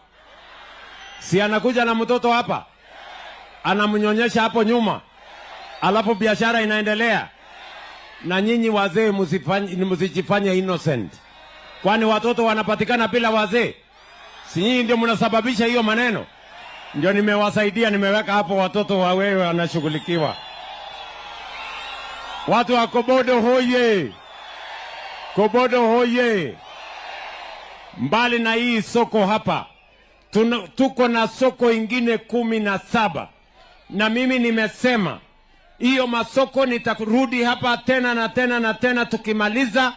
Si anakuja na mtoto hapa, anamnyonyesha hapo nyuma, alafu biashara inaendelea. Na nyinyi wazee msijifanye innocent. Kwani watoto wanapatikana bila wazee? Si nyinyi ndio mnasababisha hiyo maneno? Ndio nimewasaidia, nimeweka hapo watoto wa wewe wanashughulikiwa. Watu wa Kobodo hoye! Kobodo hoye! Mbali na hii soko hapa, tuko na soko ingine 17. Na mimi nimesema hiyo masoko nitarudi hapa tena na tena na tena tukimaliza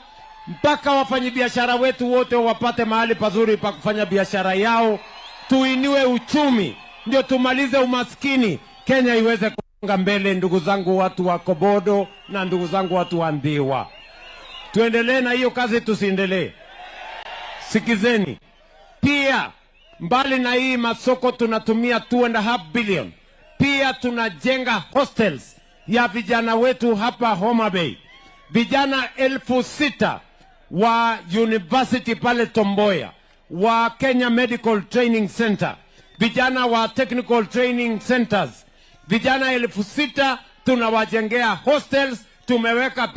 mpaka wafanyabiashara wetu wote wapate mahali pazuri pa kufanya biashara yao, tuinue uchumi, ndio tumalize umaskini, Kenya iweze kusonga mbele. Ndugu zangu watu wa Kobodo na ndugu zangu watu wa Dhiwa, tuendelee na hiyo kazi, tusiendelee? Sikizeni, pia mbali na hii masoko tunatumia 2.5 billion, pia tunajenga hostels ya vijana wetu hapa Homabay. Vijana 6,000 wa university pale Tomboya, wa Kenya Medical Training Center, vijana wa Technical Training Centers, vijana 6,000 tunawajengea hostels, tumeweka